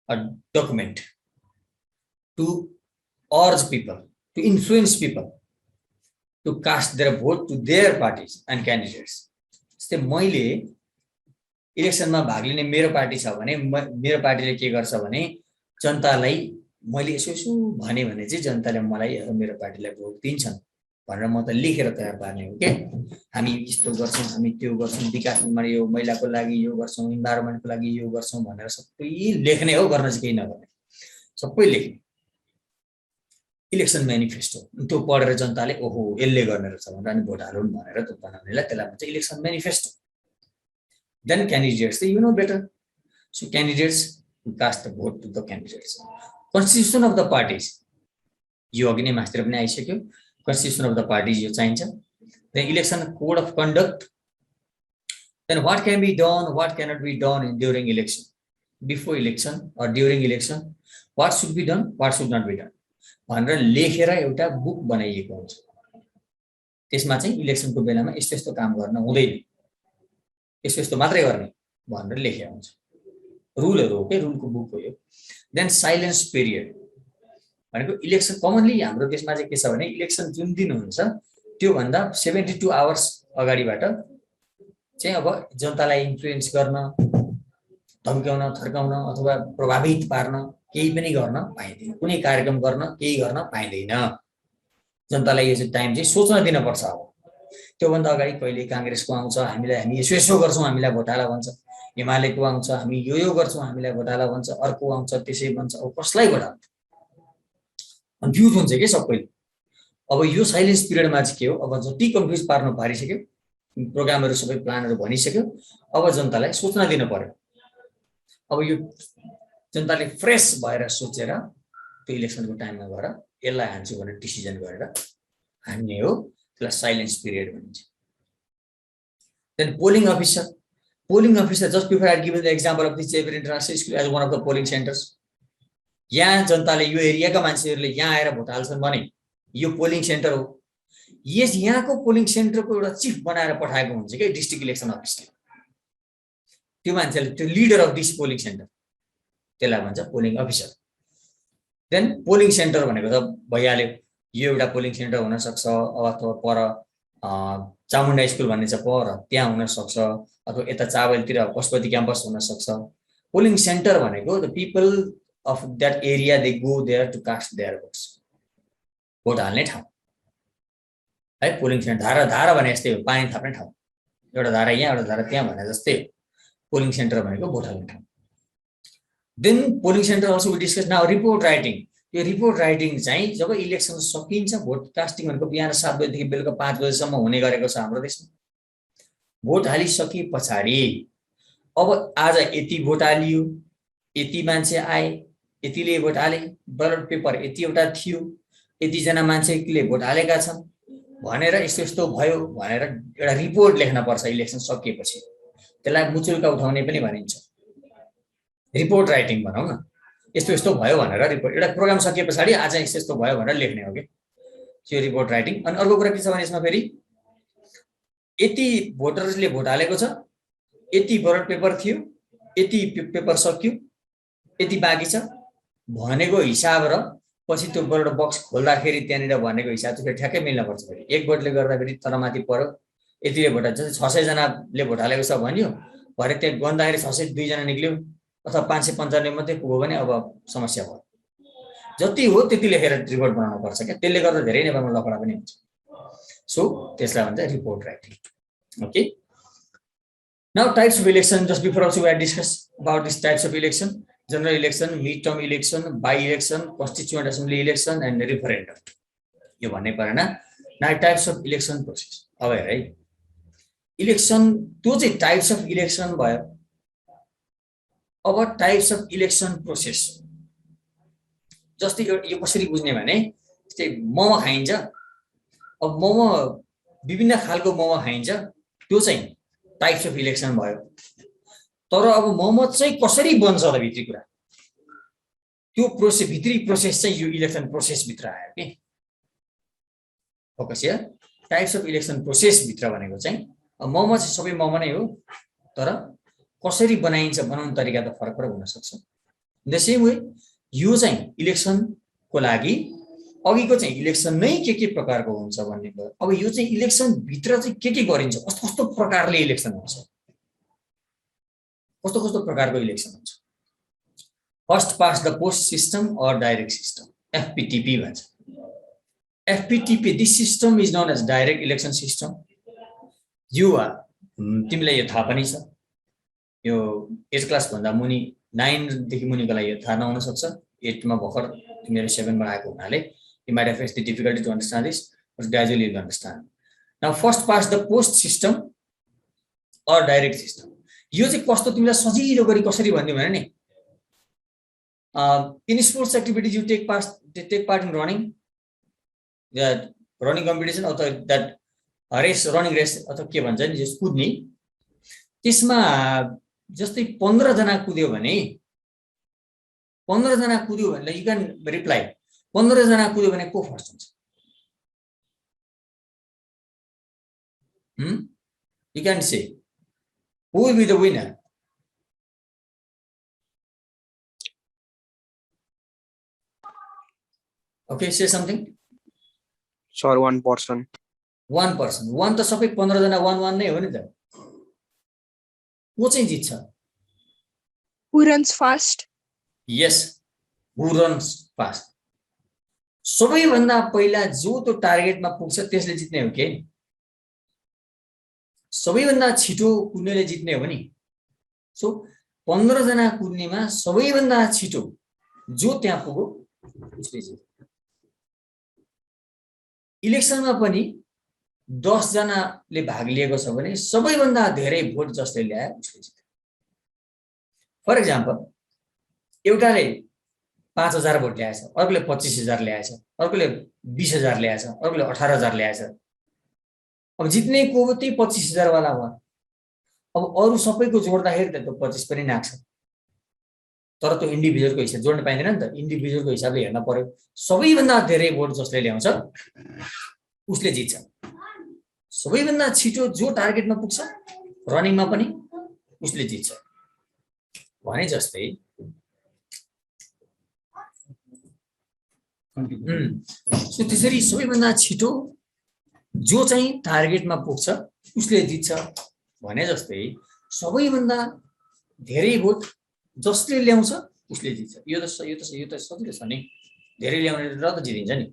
a document to urge people, to influence people to cast their vote to their parties and candidates. जस्तै मैले इलेक्सनमा भाग लिने मेरो party छ भने मेरो पार्टीले के गर्छ भने जनतालाई मैले यसो भने चाहिँ जनताले मलाई मेरो पार्टीलाई भोट दिन्छन् भनेर म त लेखेर तयार पार्ने हो के. हामी यस्तो गर्छौं, हामी त्यो गर्छौं, विकासमा यो महिलाको लागि यो गर्छौं, इन्भाइरोमेन्टको लागि यो गर्छौं भनेर सबै लेख्ने हो. गर्न चाहिँ केही नगर्ने, सबै लेख्ने. इलेक्सन म्यानिफेस्टो त्यो पढेर जनताले ओहो यसले गर्ने रहेछ भनेर अनि भोट हालौँ भनेर त्यो बनाउनेलाई त्यसलाई भन्छ election manifesto then candidates you know better so candidates cast the vote to the candidates constitution of the parties यो अघि नै मास्तिर पनि आइसक्यो कन्स्टिट्युसन अफ द पार्टिज यो चाहिन्छ then election code of conduct then what can be done what cannot be done during election before election or during election what should be done what should not be done भनेर लेखेर एउटा book बनाइएको हुन्छ त्यसमा चाहिँ इलेक्सनको बेलामा यस्तो यस्तो काम गर्न हुँदैन यस्तो यस्तो मात्रै गर्ने भनेर लेखेको हुन्छ रुलहरू हो के रुलको बुक हो यो देन साइलेन्स पिरियड भनेको इलेक्सन कमनली हाम्रो देशमा चाहिँ के छ भने इलेक्सन जुन दिन हुन्छ त्यो भन्दा 72 आवर्स अगाडिबाट चाहिँ अब जनतालाई इन्फ्लुएन्स गर्न धम्काउन थर्काउन अथवा प्रभावित पार्न केही पनि गर्न पाइँदैन कुनै कार्यक्रम गर्न केही गर्न पाइँदैन जनतालाई यो चाहिँ टाइम चाहिँ सोच्न दिन पर्छ अब त्योभन्दा अगाडि कहिले कांग्रेसको आउँछ हामीलाई हामी यसो यसो गर्छौँ हामीलाई भोट हाल भन्छ एमालेको आउँछ हामी यो गर्छौँ हामीलाई भोट हाल भन्छ अर्को आउँछ त्यसै भन्छ अब कसलाई भोट हाल्छ कन्फ्युज हुन्छ के सबैले अब यो साइलेन्स पिरियडमा चाहिँ के हो अब जति कन्फ्युज पार्नु पारिसक्यो प्रोग्रामहरू सबै प्लानहरू भनिसक्यो अब जनतालाई सोच्न दिन पर्यो अब यो जनताले फ्रेस भएर सोचेर त्यो इलेक्सनको टाइममा गएर यसलाई हान्छु भनेर डिसिजन गरेर हान्ने हो त्यसलाई साइलेन्स पिरियड भनिन्छ then polling officer just before I give the example of this Xavier International school as one of the polling centers यहाँ जनताले यो एरियाका मान्छेहरूले यहाँ आएर भोट हाल्छन् भने यो पोलिङ सेन्टर हो यहाँको पोलिङ सेन्टरको एउटा चिफ बनाएर पठाएको हुन्छ कि डिस्ट्रिक्ट इलेक्सन अफिसले त्यो मान्छेले त्यो leader of this polling center त्यसलाई भन्छ polling officer then polling centre भनेको त भइहाल्यो यो एउटा पोलिङ सेन्टर हुन सक्छ अथवा पर चामुण्डा स्कुल भन्ने छ पर त्यहाँ हुन सक्छ अथवा यता चावलतिर पशुपति क्याम्पस हुन सक्छ पोलिङ सेन्टर भनेको the people of that area they go there to cast their votes vote हाल्ने ठाउँ है पोलिङ सेन्टर धारा भने जस्तै हो पानी थाप्ने ठाउँ एउटा धारा यहाँ एउटा धारा त्यहाँ भने जस्तै पोलिङ सेन्टर भनेको भोट हाल्ने ठाउँ then polling center also we discuss now report writing यो रिपोर्ट राइटिङ चाहिँ जब इलेक्सन सकिन्छ भोट कास्टिङ भनेको बिहान 7 बजेदेखि बेलुका 5 बजेसम्म हुने गरेको छ हाम्रो देशमा भोट हालिसके पछाडि अब आज यति भोट हालियो यति मान्छे आए यतिले भोट हाले ब्यालेट पेपर यति एउटा थियो यतिजना मान्छेले भोट हालेका छन् भनेर यस्तो यस्तो भयो भनेर एउटा रिपोर्ट लेख्न पर्छ इलेक्सन सकिएपछि त्यसलाई मुचुल्का उठाउने पनि भनिन्छ रिपोर्ट राइटिङ भनौँ न यस्तो यस्तो भयो भनेर रिपोर्ट एउटा प्रोग्राम सकिए पछाडि आज यस्तो यस्तो भयो भनेर लेख्ने हो कि त्यो रिपोर्ट राइटिङ अनि अर्को कुरा के छ भने यसमा फेरि यति भोटर्सले भोट हालेको छ यति ब्यालेट पेपर थियो यति पेपर सक्यो यति बाँकी छ भनेको हिसाब र पछि त्यो ब्यालेट बक्स खोल्दाखेरि त्यहाँनिर भनेको हिसाब चाहिँ फेरि ठ्याक्कै मिल्न पर्छ फेरि एक भोटले गर्दाखेरि तरमाथि पर्यो यतिले भोट जस्तै 600 जनाले भोट हालेको छ भन्यो भरे त्यहाँ गन्दाखेरि 602 जना निक्ल्यो अथवा 595 मात्रै पुग्यो भने अब समस्या भयो जति हो त्यति लेखेर रिपोर्ट बनाउनु पर्छ क्या त्यसले गर्दा धेरै नेपालमा लफडा पनि हुन्छ सो त्यसलाई भन्छ report writing okay now types of election just before also we discuss about this types of election general election mid term election by election constituent assembly election and referendum यो भन्ने परेन now types of election process अब हेर है election त्यो चाहिँ types of election भयो अब टाइप्स अफ इलेक्सन प्रोसेस जस्तै यो कसरी बुझ्ने भने जस्तै मोमो खाइन्छ अब मोमो विभिन्न खालको मोमो खाइन्छ त्यो चाहिँ टाइप्स अफ इलेक्सन भयो तर अब मोमो चाहिँ कसरी बन्छ त भित्री कुरा त्यो प्रोसेस भित्री प्रोसेस चाहिँ यो इलेक्सन प्रोसेस भित्र आयो के focus here types of election process भित्र भनेको चाहिँ मोमो चाहिँ सबै मोमो नै हो तर कसरी बनाइन्छ बनाउने तरिका त फरक फरक हुन सक्छ द सेम वे यो चाहिँ इलेक्सनको लागि अघिको चाहिँ इलेक्सन नै के प्रकारको हुन्छ भन्ने भयो अब यो चाहिँ इलेक्सन भित्र चाहिँ के गरिन्छ कस्तो कस्तो प्रकारले इलेक्सन हुन्छ कस्तो कस्तो प्रकारको इलेक्सन हुन्छ first past the post system or direct system FPTP भन्छ FPTP this system is known as direct election system यो तिमीलाई यो थाहा पनि छ यो 8 क्लास भन्दा मुनि 9 देखि मुनिको लागि यो थाहा नहुन सक्छ 8 मा भर्खर तिमीहरू 7 मा आएको हुनाले You might have faced the difficulty to understand this, but gradually you will understand. Now, first past the post system or direct system. यो चाहिँ कस्तो तिमीलाई सजिलो गरी कसरी भन्दियो भने नि, in sports activities you take part in running, that running competition अथवा that race, running race अथवा के भन्छ नि जस कुद्ने, त्यसमा जस्तै 15 जना कुद्यो भने 15 जना कुद्यो भने you can reply 15 जना कुद्यो भने को फर्स्ट हुन्छ? You can say who will be the winner? Okay, say something. Sir, one person. One person. One त सबै 15 जना 1-1 नै हो नि त. को चाहिँ जित्छ? Who runs fast? Yes, who runs fast. सबैभन्दा पहिला जो त्यो टार्गेटमा पुग्छ त्यसले जित्ने हो के? सबैभन्दा छिटो कुद्नेले जित्ने हो नि. सो 15 जना कुद्नेमा सबैभन्दा छिटो जो त्यहाँ पुग्यो उसले जित्छ. इलेक्सनमा पनि 10 जनाले भाग लिएको छ भने सबैभन्दा धेरै भोट जसले ल्यायो उसले जित्छ. फर एक्जाम्पल, एउटाले 5000 भोट ल्याएछ, अर्कोले 25000 ल्याएछ, अर्कोले 20000 ल्याएछ, अर्कोले 18000 ल्याएछ. अब जित्ने को हो त्यही 25000 वाला हो. अब अरु सबैको जोड्दाखेरि त 25 पनि नाग्छ. तर त्यो इन्डिभिजुअलको हिसाब जोड्न पाइँदैन नि त. इन्डिभिजुअलको हिसाबले हेर्न पर्यो. सबैभन्दा धेरै भोट जसले ल्याउँछ उसले जित्छ. सबैभन्दा छिटो जो टार्गेटमा पुग्छ रनिङमा पनि उसले जित्छ. भने जस्तै सो त्यसरी सबैभन्दा छिटो जो चाहिँ टार्गेटमा पुग्छ उसले जित्छ. भने जस्तै सबैभन्दा धेरै भोट जसले ल्याउँछ उसले जित्छ. यो त सजिलो छ नि. धेरै ल्याउने र त जितिन्छ नि.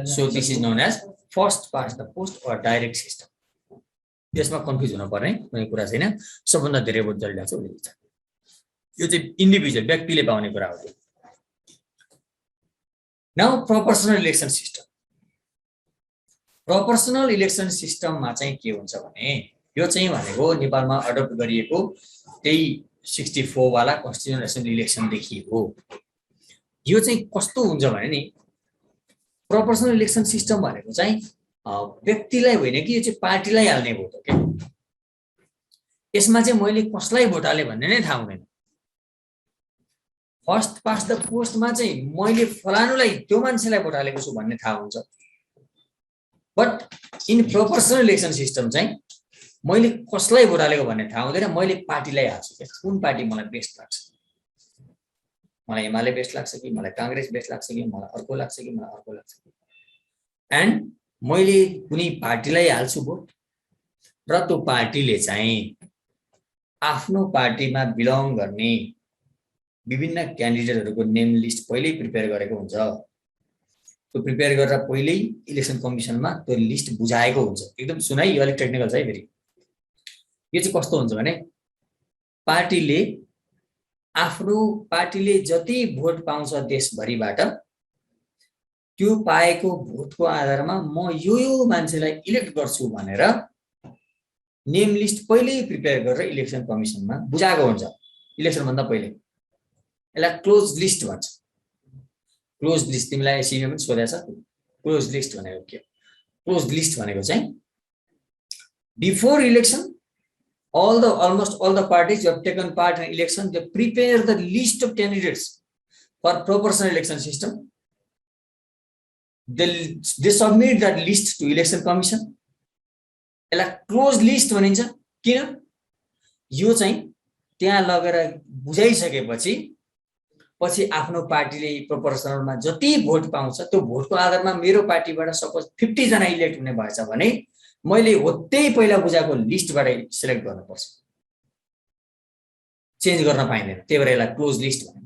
So this is known as first past the post or direct system. यसमा कन्फ्युज हुन पर्ने कुनै कुरा छैन. सबभन्दा धेरै भोट जसले ल्याउँछ उसले जित्छ. यो चाहिँ इन्डिभिजुअल व्यक्तिले पाउने कुरा हो. Now proportional election system. Proportional election सिस्टममा चाहिँ के हुन्छ भने यो चाहिँ भनेको नेपालमा अडप्ट गरिएको त्यही 64 वाला कन्स्टिट्युसनल एसेम्ब्ली इलेक्सन देखिएको. यो चाहिँ कस्तो हुन्छ भने नि, प्रोपोर्सनल इलेक्सन सिस्टम भनेको चाहिँ व्यक्तिलाई होइन कि यो चाहिँ पार्टीलाई हाल्ने भोट हो के. यसमा चाहिँ मैले कसलाई भोट हाले भन्ने नै थाहा हुँदैन. फर्स्ट पास्ट द पोस्टमा चाहिँ मैले फलानुलाई त्यो मान्छेलाई भोट हालेको छु भन्ने थाहा हुन्छ. But in proportional election system चाहिँ मैले कसलाई भोट हालेको भन्ने थाहा हुँदैन. मैले पार्टीलाई हाल्छु के. कुन पार्टी मलाई बेस्ट लाग्छ? मलाई एमाले बेस्ट लाग्छ कि मलाई कांग्रेस बेस्ट लाग्छ कि मलाई अर्को लाग्छ कि मलाई अर्को लाग्छ. एन्ड मैले कुनै पार्टीलाई हाल्छु भोट र त्यो पार्टीले चाहिँ आफ्नो पार्टीमा बिलोङ गर्ने विभिन्न क्यान्डिडेटहरुको नेम लिस्ट पहिल्यै प्रिपेयर गरेको हुन्छ. त्यो प्रिपेयर गरेर पहिल्यै इलेक्सन कमिसनमा त्यो लिस्ट बुझाएको हुन्छ. एकदम सुनाइ यो अलिक टेक्निकल छ है फेरि. यो चाहिँ कस्तो हुन्छ भने पार्टीले जति भोट पाउँछ देशभरिबाट त्यो पाएको भोटको आधारमा म यो मान्छेलाई इलेक्ट गर्छु भनेर नेम लिस्ट पहिल्यै प्रिपेयर गरेर इलेक्सन कमिसनमा बुझाएको हुन्छ. इलेक्सन भन्दा पहिले यसलाई क्लोज लिस्ट भन्छ. क्लोज लिस्ट तिमीलाई एससीमा पनि सोधेको छ. क्लोज लिस्ट भनेको के? क्लोज लिस्ट भनेको चाहिँ before election almost all the parties who have taken part in election, they prepare the list of candidates for proportional election system. They submit that list to election commission. यसलाई close list भनिन्छ. किन? यो चाहिँ त्यहाँ लगेर बुझाइसकेपछि पछि आफ्नो पार्टीले प्रोपोर्सनलमा जति भोट पाउँछ त्यो भोटको आधारमा मेरो पार्टीबाट सपोज 50 जना इलेक्ट हुने भएछ भने मैले होत्तै पहिला बुझाएको लिस्टबाट सिलेक्ट गर्नुपर्छ. चेन्ज गर्न पाइँदैन. त्यही भएर यसलाई क्लोज लिस्ट भन्छ.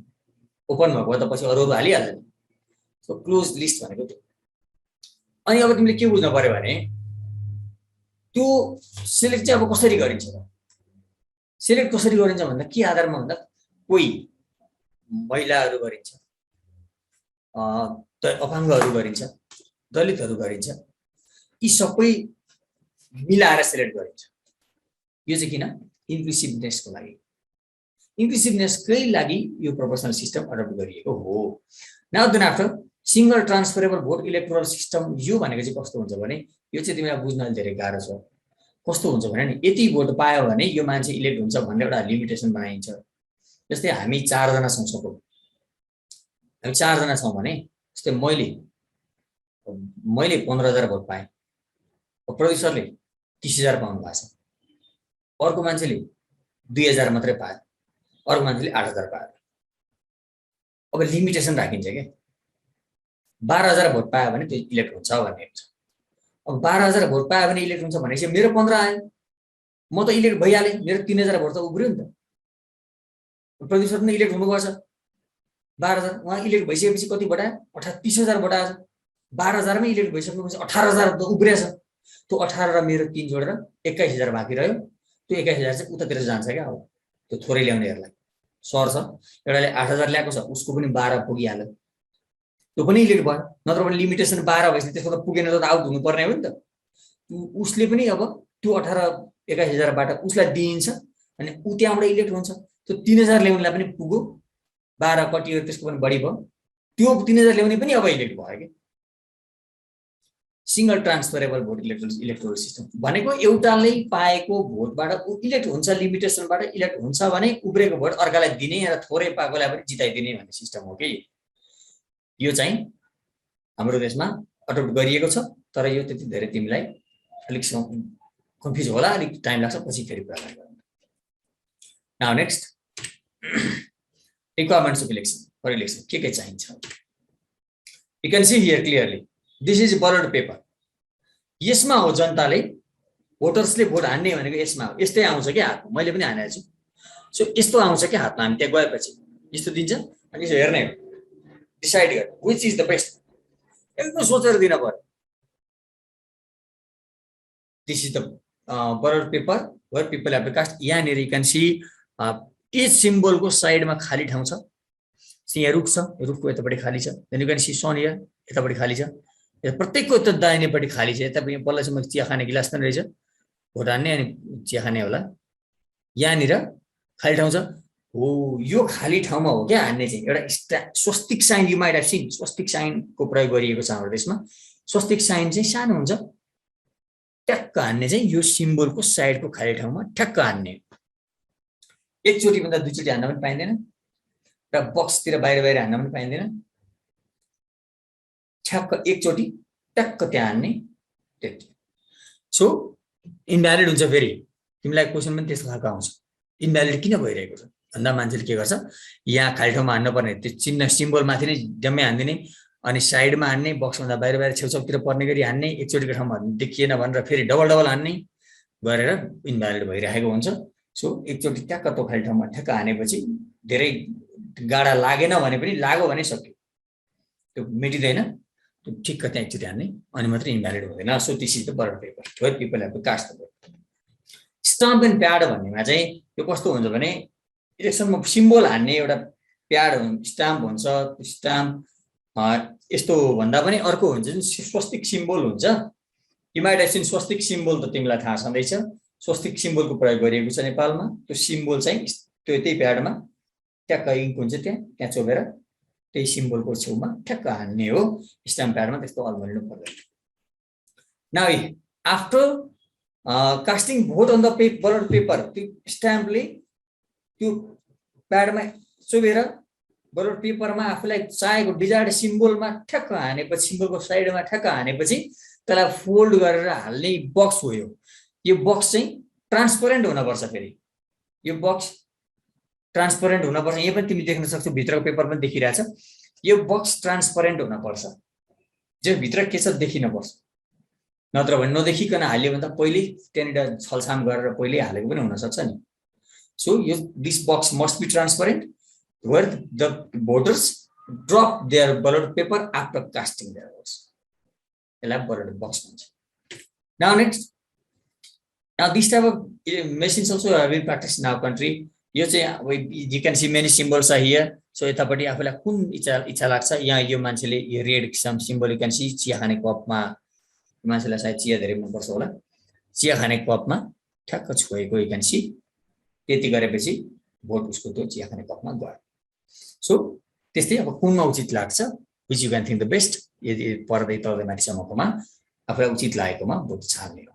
ओपन भएको त पछि अरू हालिहाल्छ नि. सो क्लोज लिस्ट भनेको त्यो. अनि अब तिमीले के बुझ्नु पर्यो भने त्यो सिलेक्ट चाहिँ अब कसरी गरिन्छ त? सिलेक्ट कसरी गरिन्छ भन्दा के आधारमा भन्दा कोही महिलाहरू गरिन्छ, अपाङ्गहरू गरिन्छ, दलितहरू गरिन्छ, यी सबै मिलाएर सिलेक्ट गरिन्छ। यो चाहिँ किन? इन्क्लुसिभनेसको लागि, इन्क्लुसिभनेसकै लागि यो प्रोपोर्सनल सिस्टम अडप्ट गरिएको हो। Now then after single transferable vote electoral system, यो भनेको चाहिँ कस्तो हुन्छ भने यो चाहिँ तिमीलाई बुझ्न धेरै गाह्रो छ। कस्तो हुन्छ भने नि यति भोट पायो भने यो मान्छे इलेक्ट हुन्छ भन्ने एउटा लिमिटेसन बनाइन्छ। जस्तै हामी 4 जना छौँ, सपोज हामी 4 जना छौँ भने जस्तै मैले 15,000 भोट पाएँ, प्रोड्युसरले 30,000 पाउनु भएको छ, अर्को मान्छेले 2,000 मात्रै पायो, अर्को मान्छेले 8,000 पायो। अब लिमिटेसन राखिन्छ के 12,000 भोट पायो भने त्यो इलेक्ट हुन्छ भन्ने हुन्छ। अब 12,000 भोट पायो भने इलेक्ट हुन्छ भनेपछि मेरो 15 आयो, म त इलेक्ट भइहालेँ, मेरो 3,000 भोट त उब्रियो नि त। प्रोड्युसर पनि इलेक्ट हुनुपर्छ, 12,000 उहाँ इलेक्ट भइसकेपछि कति भोट आयो? 30,000 भोट आयो। 12,000 मै इलेक्ट भइसकेपछि 18,000 त उब्रिएछ। त्यो 18 र मेरो 3 जोडेर 21,000 बाँकी रह्यो। त्यो 21,000 चाहिँ उतातिर जान्छ क्या। अब त्यो थोरै ल्याउनेहरूलाई सर्छ, एउटाले 8,000 ल्याएको छ उसको पनि 12 पुगिहाल्यो, त्यो पनि इलेक्ट भयो। नत्र भने लिमिटेसन 12 भएपछि त्यसको त पुगेन त आउट हुनुपर्ने हो नि त। उसले पनि अब त्यो 18-21,000 बाट उसलाई दिइन्छ अनि ऊ त्यहाँबाट इलेक्ट हुन्छ। त्यो 3,000 ल्याउनेलाई पनि पुग्यो, 12 कटियो, त्यसको पनि बढी भयो, त्यो 3,000 ल्याउने पनि अब इलेक्ट भयो के। Single transferable vote electoral system भनेको एउटाले पाएको भोटबाट ऊ इलेक्ट हुन्छ, लिमिटेसनबाट इलेक्ट हुन्छ भने उब्रेको भोट अर्कालाई दिने र थोरै पाएकोलाई पनि जिताइदिने भन्ने सिस्टम हो कि। यो चाहिँ हाम्रो देशमा अडप्ट गरिएको छ, तर यो त्यति धेरै तिमीलाई अलिक कन्फ्युज होला, अलिक टाइम लाग्छ, पछि फेरि कुरा गरौँ। Now next requirements of election for election के चाहिन्छ? You can see here clearly this is ballot paper. यसमा हो जनताले भोटर्सले भोट हान्ने भनेको यसमा हो। यस्तै आउँछ क्या हातमा, मैले पनि हानेको छु। सो यस्तो आउँछ क्या हातमा, हामी त्यहाँ गएपछि यस्तो दिन्छ अनि यसो हेर्ने हो, डिसाइड गर्ने विच इज द बेस्ट, एकदम सोचेर दिन पर्यो। This is the ballot paper where people have to cast. यहाँनिर यु क्यान सी इच सिम्बलको साइडमा खाली ठाउँ छ। यहाँ रुख छ, रुखको यतापट्टि खाली छ। Then you can see sun here, यतापट्टि खाली छ। प्रत्येकको यता दाहिनेपट्टि खाली छ। यता पल्लासम्म चिया खाने गिलास पनि रहेछ, भोट हान्ने अनि चिया खाने होला। यहाँनिर खाली ठाउँ छ हो, यो खाली ठाउँमा हो क्या हान्ने चाहिँ। एउटा swastika sign, you might have seen swastika साइनको प्रयोग गरिएको छ हाम्रो देशमा। स्वस्तिक साइन चाहिँ सानो हुन्छ, ठ्याक्क हान्ने चाहिँ यो सिम्बलको साइडको खाली ठाउँमा ठ्याक्क हान्ने। एकचोटि भन्दा दुईचोटि हान्न पनि पाइँदैन र बक्सतिर बाहिर बाहिर हान्न पनि पाइँदैन। ठ्याक्क एकचोटि ट्याक्क त्यहाँ हान्ने, त्यति। सो इनभ्यालिड हुन्छ। फेरि तिमीलाई क्वेसन पनि त्यस्तो खालको आउँछ, इनभ्यालिड किन भइरहेको छ भन्दा मान्छेले के गर्छ, यहाँ खाली ठाउँमा हान्न पर्ने त्यो चिन्ह सिम्बल माथि नै जम्मै हान्दिने, अनि साइडमा हान्ने, बक्सभन्दा बाहिर बाहिर छेउछाउतिर पर्ने गरी हान्ने, एकचोटिको ठाउँमा देखिएन भनेर फेरि डबल डबल हान्ने गरेर इनभ्यालिड भइरहेको हुन्छ। सो एकचोटि ट्याक्क त्यो खाली ठाउँमा ठ्याक्क हानेपछि धेरै गाडा लागेन भने पनि लाग्यो भने सक्यो, त्यो मेटिँदैन। त्यो ठिक्क त्यहाँ एकचोटि हान्ने अनि मात्रै इनभ्यालिड हुँदैन। So this is the ballot paper where people have to cast the vote. Stamp and pad भन्नेमा चाहिँ यो कस्तो हुन्छ भने इलेक्सनमा सिम्बल हान्ने एउटा प्याड स्टाम्प हुन्छ। स्टाम्प यस्तो भन्दा पनि अर्को हुन्छ जुन स्वस्तिक सिम्बल हुन्छ। You might have seen Swastik symbol त तिमीलाई थाहा छँदैछ। स्वस्तिक सिम्बलको प्रयोग गरिएको छ नेपालमा। त्यो सिम्बल चाहिँ त्यो त्यही प्याडमा ट्याक्क इङ्क हुन्छ, त्यहाँ चोबेर त्यही सिम्बलको छेउमा ठ्याक्क हान्ने हो। स्टाम्प प्याडमा त्यस्तो अल्मलिनु पर्दैन। Now after casting vote on the ballot paper, त्यो स्ट्याम्पले त्यो प्याडमा चोबेर बलड पेपरमा आफूलाई चाहेको डिजायर्ड सिम्बलमा ठ्याक्क हानेपछि, सिम्बलको साइडमा ठ्याक्क हानेपछि त्यसलाई फोल्ड गरेर हाल्ने बक्स हो यो। यो बक्स चाहिँ ट्रान्सपरेन्ट हुनुपर्छ। फेरि यो बक्स ट्रान्सपरेन्ट हुनुपर्छ। यहाँ पनि तिमी देख्न सक्छौ, भित्रको पेपर पनि देखिरहेछ। यो बक्स ट्रान्सपरेन्ट हुनुपर्छ, जो भित्र के छ देखिनुपर्छ। नत्र भने नदेखिकन हाल्यो भने त पहिल्यै त्यहाँनिर छलछाम गरेर पहिल्यै हालेको पनि हुनसक्छ नि। सो यो this box must be transparent where the voters drop their ballot paper after casting their votes. यसलाई बलड बक्स भन्छ। Now next, now this type of machines also have been practice in our country. यो चाहिँ you can see many symbols are here. So यतापट्टि आफूलाई कुन इच्छा लाग्छ यहाँ यो मान्छेले यो red some symbol you can see चिया खाने कपमा मान्छेलाई सायद चिया धेरै मनपर्छ होला चिया खाने कपमा ठ्याक्क छोएको यु क्यान सी त्यति गरेपछि भोट उसको त्यो चिया खाने कपमा गयो सो त्यस्तै अब कुनमा उचित लाग्छ which you can think the best यदि पर्दै तल्दै माथिसम्मकोमा आफूलाई उचित लागेकोमा भोट छाड्ने हो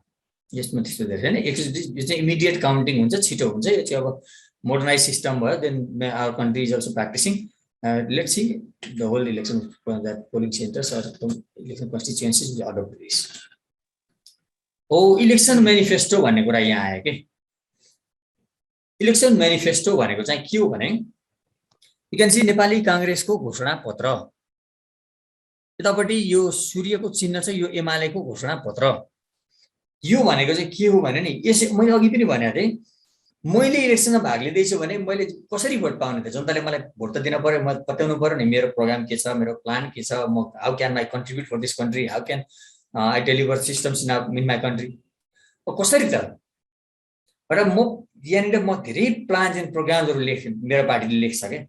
यसमा त्यस्तो धेरै छैन यो चाहिँ इमिडिएट काउन्टिङ हुन्छ छिटो हुन्छ यो चाहिँ अब मोडर्नाइज सिस्टम भयो then our country is also practising let's see the whole election polling centres or election constituencies will adopt this oh election manifesto भन्ने कुरा यहाँ आयो कि इलेक्सन मेनिफेस्टो भनेको चाहिँ के हो भने यु क्यान सी नेपाली काङ्ग्रेसको घोषणा पत्र यतापट्टि यो सूर्यको चिन्ह चाहिँ यो एमालेको घोषणा पत्र यो भनेको चाहिँ के हो भने नि यसै मैले अघि पनि भनेको थिएँ मैले इलेक्सनमा भाग लिँदैछु भने मैले कसरी भोट पाउने त जनताले मलाई भोट त दिन पर्यो म बताउनु पर्यो नि मेरो प्रोग्राम के छ मेरो प्लान के छ म how can I contribute for this country how can I deliver systems in my country कसरी त र म यहाँनिर म धेरै प्लान्स एन्ड प्रोग्रामहरू मेरो पार्टीले लेख्छ क्या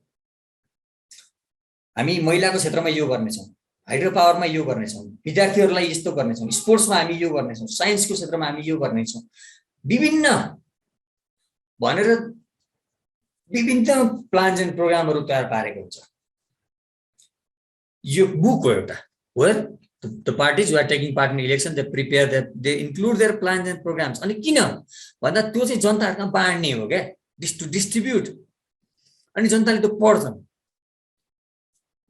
हामी महिलाको क्षेत्रमा यो गर्नेछौँ हाइड्रो पावरमा यो गर्नेछौँ विद्यार्थीहरूलाई यस्तो गर्नेछौँ स्पोर्ट्समा हामी यो गर्नेछौँ साइन्सको क्षेत्रमा हामी यो गर्नेछौँ विभिन्न भनेर विभिन्न प्लान्स एन्ड प्रोग्रामहरू तयार पारेको हुन्छ यो बुक हो एउटा where the parties who are taking part in election they prepare they include their plans and programs अनि किन भन्दा त्यो चाहिँ जनताहरूमा बाँड्ने हो क्या टु डिस्ट्रिब्युट अनि जनताले त्यो पढ्छन्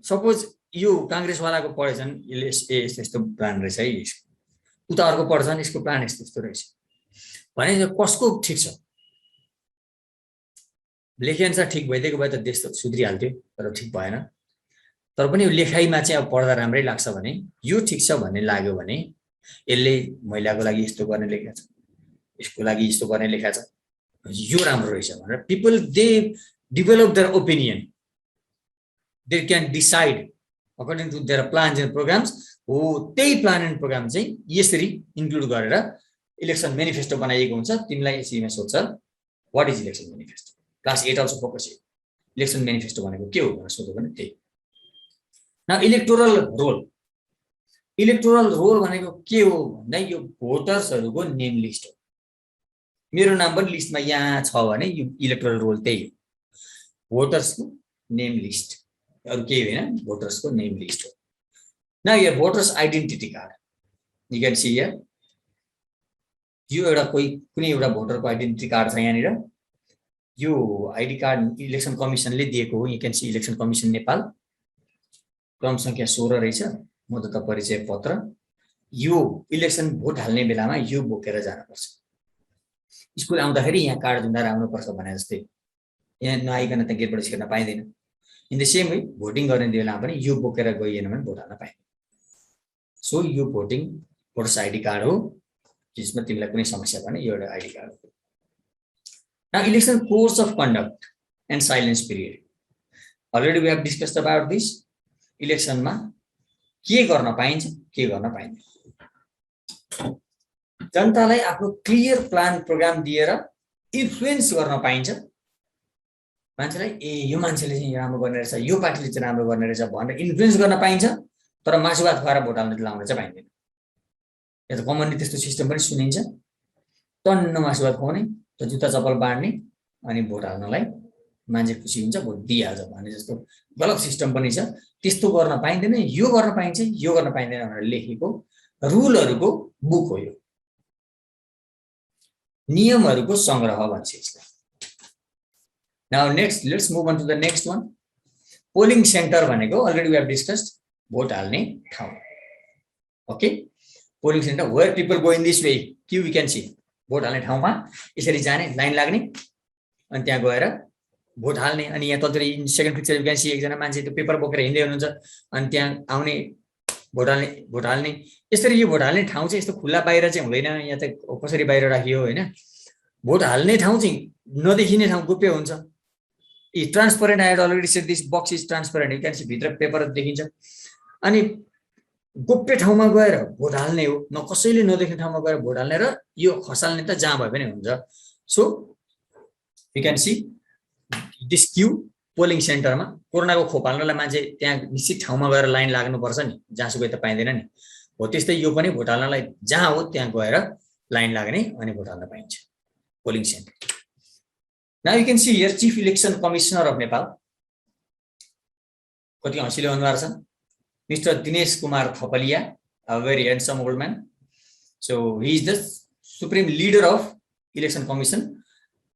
सपोज यो काङ्ग्रेसवालाको पढेछन् यसले यस्तो प्लान रहेछ है उता अर्को पढ्छन् यसको प्लान यस्तो यस्तो रहेछ भने कसको ठिक छ लेखिअनुसार ठिक भइदिएको भए त देश त सुध्रिहाल्थ्यो तर ठिक भएन तर पनि यो लेखाइमा चाहिँ अब पढ्दा राम्रै लाग्छ भने यो ठिक छ भन्ने लाग्यो भने यसले महिलाको लागि यस्तो गर्ने लेखेको छ यसको लागि यस्तो गर्ने लेखेको छ यो राम्रो रहेछ भनेर people they develop their opinion they can decide according to their plans and programs हो त्यही प्लान एन्ड प्रोग्राम चाहिँ यसरी इन्क्लुड गरेर इलेक्सन मेनिफेस्टो बनाइएको हुन्छ तिमीलाई यसैमा सोध्छ what is election manifesto class 8 also focus election manifesto भनेको के हो भनेर सोध्यो भने त्यही न इलेक्टोरल रोल भनेको के हो भन्दा यो भोटर्सहरूको नेम लिस्ट हो मेरो नाम पनि लिस्टमा यहाँ छ भने यो इलेक्टोरल रोल त्यही हो भोटर्सको नेम लिस्ट अरू केही होइन भोटर्सको नेम लिस्ट हो न यो voters identity card you can see here यो एउटा कुनै एउटा भोटरको आइडेन्टिटी कार्ड छ यहाँनिर यो आइडी कार्ड इलेक्सन कमिसनले दिएको हो you can see election commission Nepal क्रम संख्या 16 रहेछ मतदाता परिचय पत्र यो इलेक्सन भोट हाल्ने बेलामा यो बोकेर जानुपर्छ स्कुल आउँदाखेरि यहाँ कार्ड झुन्डाएर आउनुपर्छ भने जस्तै यहाँ नआइकन त गेटबाट छिर्न पाइँदैन in the same way voting गर्ने बेलामा पनि यो बोकेर गइएन भने भोट हाल्न पाइँदैन सो यो भोटर्स आइडी कार्ड हो जसमा तिमीलाई कुनै समस्या भने यो एउटा आइडी कार्ड हो Now, election course of conduct and silence period. Already we have discussed about this. Election ma के गर्न पाइन्छ के गर्न पाइन्छ जनतालाई आफ्नो क्लियर प्लान प्रोग्राम दिएर इन्फ्लुएन्स गर्न पाइन्छ मान्छेलाई यो मान्छेले चाहिँ राम्रो गर्ने रहेछ यो पार्टीले चाहिँ राम्रो गर्ने रहेछ भनेर इन्फ्लुएन्स गर्न पाइन्छ तर मासुभात खुवाएर भोट हाल्न लाउन चाहिँ पाइँदैन यहाँ त कमनली त्यस्तो सिस्टम पनि सुनिन्छ टन्न मासुभात खुवाउने जुत्ता चप्पल बाँड्ने अनि भोट हाल्नलाई मान्छे खुसी हुन्छ भोट दिइहाल्छ भन्ने जस्तो गलत सिस्टम पनि छ त्यस्तो गर्न पाइँदैन यो गर्न पाइन्छ यो गर्न पाइँदैन भनेर लेखेको रुलहरूको बुक हो यो नियमहरूको संग्रह भन्छ यसलाई now next let's move on to the next one polling centre भनेको अलरेडी वी हेभ डिस्कस्ड भोट हाल्ने ठाउँ okay polling centre where people go in this way कि वी क्यान सी भोट हाल्ने ठाउँमा यसरी जाने लाइन लाग्ने अनि त्यहाँ गएर भोट हाल्ने अनि यहाँ तलतिर second picture you can see एकजना मान्छे त्यो पेपर बोकेर हिँड्दै हुनुहुन्छ अनि त्यहाँ आउने भोट हाल्ने यसरी यो भोट हाल्ने ठाउँ चाहिँ यस्तो खुल्ला बाहिर चाहिँ हुँदैन यहाँ त कसरी बाहिर राखियो होइन भोट हाल्ने ठाउँ चाहिँ नदेखिने ठाउँ गोप्य हुन्छ transparent I had already said this box is transparent you can see भित्र पेपर देखिन्छ अनि गोप्य ठाउँमा गएर भोट हाल्ने हो न कसैले नदेख्ने ठाउँमा गएर भोट हाल्ने र यो खसाल्ने त जहाँ भए पनि हुन्छ so you can see this Q polling सेन्टरमा कोरोनाको खोप हाल्नलाई मान्छे त्यहाँ निश्चित ठाउँमा गएर लाइन लाग्नुपर्छ नि, जहाँसुकै त पाइँदैन नि। हो त्यस्तै यो पनि भोट हाल्नलाई जहाँ हो त्यहाँ गएर लाइन लाग्ने अनि भोट हाल्न पाइन्छ, polling centre. Now you can see here chief election commissioner of Nepal, कति हँसिलो अनुहार छ, mister Dinesh Kumar Thapaliya, a very handsome old man. So he is the supreme leader of election commission.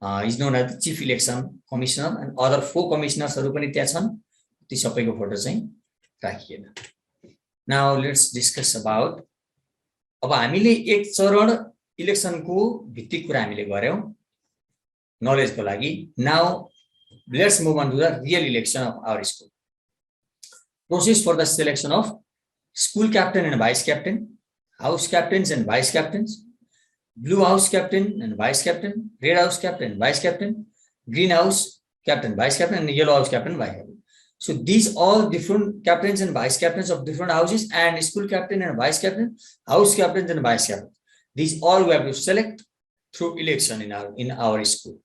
He is known as the chief election commissioner, and other 4 commissioners haru pani त्यहाँ छन्, ती सबैको photo चाहिँ राखिएन। Now let's discuss about, अब हामीले एक चरण इलेक्सनको भित्तिक कुरा हामीले गर्यौं नलेजको लागि। Now let's move on to the real election of our school. Process for the selection of school captain and vice captain, house captains and vice captains, blue house captain and vice captain, red house captain, vice captain, green house captain, vice captain, and yellow house captain, vice captain. So these all different captains and vice captains of different houses, and school captain and vice captain, house captains and vice captains. These all we have to select through election in our school.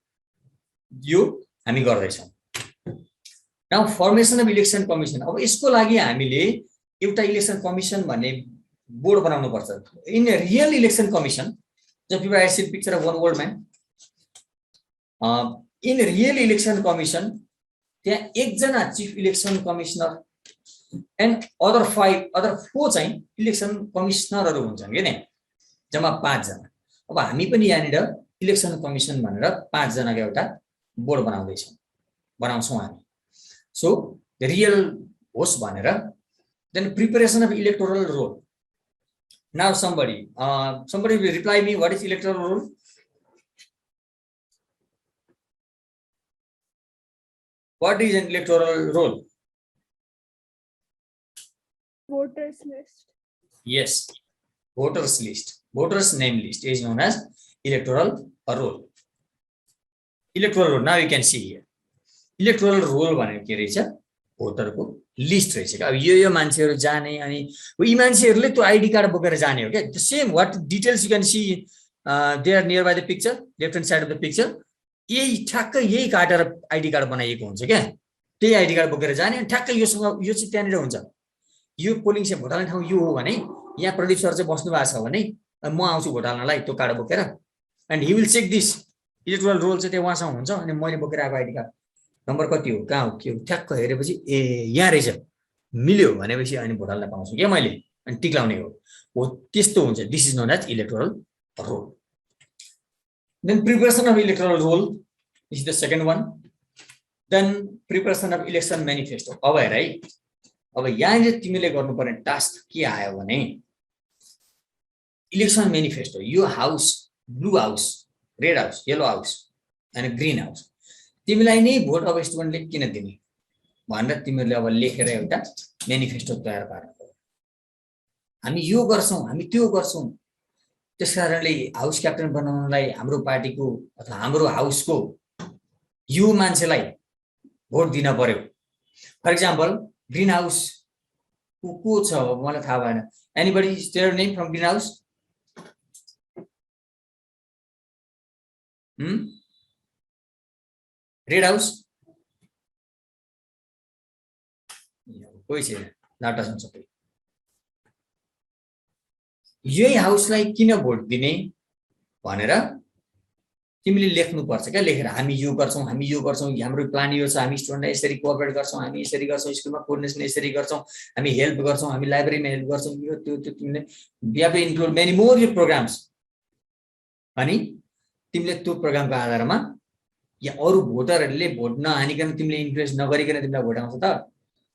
यो हामी गर्दैछौँ। Now formation of election commission. अब यसको लागि हामीले एउटा election commission भन्ने board बनाउनु पर्छ। In real election commission, just before I see picture of one old man, in real election commission त्यहाँ एकजना chief election commissioner and other 4 चाहिँ इलेक्सन कमिशनरहरू हुन्छन् के नि, जम्मा 5 जना। अब हामी पनि यहाँनिर इलेक्सन कमिसन भनेर 5 जनाको एउटा बोर्ड बनाउँछौँ हामी। सो रियल होस् भनेर। Then preparation of electoral roll. Now somebody will reply me, what is electoral roll? What is an electoral roll? Voters list. Yes, voters list, voters name list is known as electoral roll. Electoral roll, now you can see here. Electoral roll भनेको के रहेछ, भोटरको list रहेछ। अब यो मान्छेहरु जाने, अनि यी मान्छेहरुले त्यो आईडी कार्ड बोकेर जाने हो के। The same what details you can see there near by the picture, left hand side of the picture, यही ठ्याक्कै यही काटेर आईडी कार्ड बनाइएको हुन्छ क्या। त्यही आईडी कार्ड बोकेर जाने, अनि ठ्याक्कै यो चाहिँ त्यहाँनिर हुन्छ। यो पोलिङ से भोट हाल्ने ठाउँ यो हो भने यहाँ प्रदीप सर चाहिँ बस्नु भएको छ भने म आउँछु भोट हाल्नलाई त्यो कार्ड बोकेर, and he will check this electoral roll चाहिँ त्यो उहाँसँग हुन्छ। अनि मैले बोकेर आएको आईडी कार्ड नम्बर कति हो, कहाँ हो, के हो, ठ्याक्क हेरेपछि ए यहाँ रहेछ, मिल्यो भनेपछि अनि भोट हाल्न पाउँछु क्या मैले, अनि टिक लाउने हो त्यस्तो हुन्छ। This is known as electoral roll. Then preparation of electoral roll is the second one. Then preparation of election manifesto. अब हेर है, अब यहाँनिर तिमीले गर्नुपर्ने टास्क के आयो भने इलेक्सन मेनिफेस्टो, यो house, blue house, red house, yellow house and green house, तिमीलाई नै भोट अब स्टुडेन्टले किन दिने भनेर तिमीहरूले अब लेखेर एउटा मेनिफेस्टो तयार पार्नु पर्यो। हामी यो गर्छौँ, हामी त्यो गर्छौँ, त्यसकारणले हाउस क्याप्टन बनाउनलाई हाम्रो पार्टीको अथवा हाम्रो हाउसको यो मान्छेलाई भोट दिन पर्यो। फर एक्जाम्पल ग्रीन हाउस को छ मलाई थाहा भएन, anybody is their name from green house? Red house कोही छैन, डाटा छ सबै। यही हाउसलाई किन भोट दिने भनेर तिमीले लेख्नुपर्छ क्या, लेखेर हामी यो गर्छौँ, हामी यो गर्छौँ, हाम्रो प्लान यो छ, हामी स्टुडेन्टलाई यसरी कोअपरेट गर्छौँ, हामी यसरी गर्छौँ, स्कुलमा कोर्डिनेसन यसरी गर्छौँ, हामी हेल्प गर्छौँ, हामी लाइब्रेरीमा हेल्प गर्छौँ, यो त्यो तिमीले we have to include many more यो प्रोग्राम्स। अनि तिमीले त्यो प्रोग्रामको आधारमा या अरू भोटरहरूले भोट नहानिकन तिमीले इन्फ्लुएन्स नगरिकन तिमीलाई भोट आउँछ त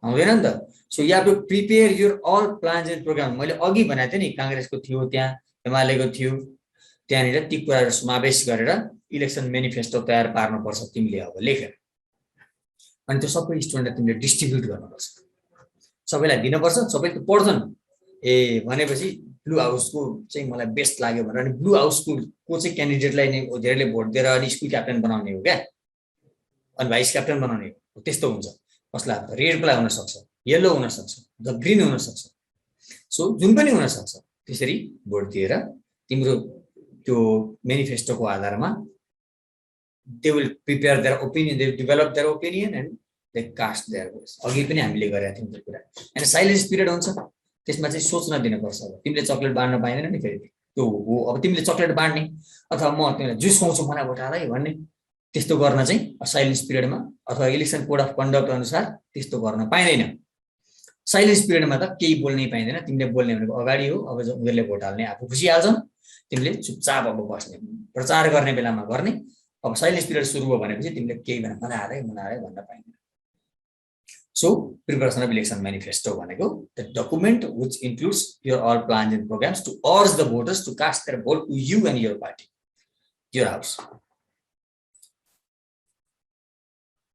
आउँदैन नि त। So you have to prepare your all plans and program. मैले अघि भनेको थिएँ नि, काङ्ग्रेसको थियो, त्यहाँ एमालेको थियो, त्यहाँनिर ती कुराहरू समावेश गरेर इलेक्सन मेनिफेस्टो तयार पार्नुपर्छ तिमीले अब लेखेर। अनि त्यो सबै स्टुडेन्टलाई तिमीले डिस्ट्रिब्युट गर्नुपर्छ, सबैलाई दिनुपर्छ। सबैले पढ्छन् ए भनेपछि ब्लू हाउसको चाहिँ मलाई बेस्ट लाग्यो भनेर अनि ब्लू हाउसको चाहिँ क्यान्डिडेटलाई नै धेरैले भोट दिएर अनि स्कुल क्याप्टन बनाउने हो क्या, अनि भाइस क्याप्टन बनाउने हो। त्यस्तो हुन्छ, कसलाई रेडलाई हुनसक्छ, येल्लो हुनसक्छ, द ग्रिन हुनसक्छ, सो जुन पनि हुनसक्छ। त्यसरी भोट दिएर तिम्रो त्यो मेनिफेस्टोको आधारमा they will prepare their opinion, they will develop their opinion and they caste there voice. अघि पनि हामीले गरेका थियौँ त्यो कुरा। अनि साइलेन्स पिरियड हुन्छ, त्यसमा चाहिँ सोच्न दिनुपर्छ। अब तिमीले चक्लेट बाँड्न पाइँदैन नि फेरि, त्यो हो अब तिमीले चक्लेट बाँड्ने अथवा म तिमीलाई जुस खुवाउँछु मलाई भोट हाल है भन्ने त्यस्तो गर्न चाहिँ साइलेन्स पिरियडमा अथवा इलेक्सन कोड अफ कन्डक्ट अनुसार त्यस्तो गर्न पाइँदैन। साइलेन्स पिरियडमा त केही बोल्नै पाइँदैन, तिमीले बोल्ने भनेको अगाडि हो। अब उनीहरूले भोट हाल्ने आफू खुसिहाल्छन्, तिमीले चुपचाप अब बस्ने, प्रचार गर्ने बेलामा गर्ने। अब साइलेन्स पिरियड सुरु भयो भनेपछि तिमीले केही भन्न मलाई हालै भन्न पाइँदैन। So, preparation of election manifesto भनेको the document which includes your all plans and programs to urge the voters to cast their vote to you and your party, your house.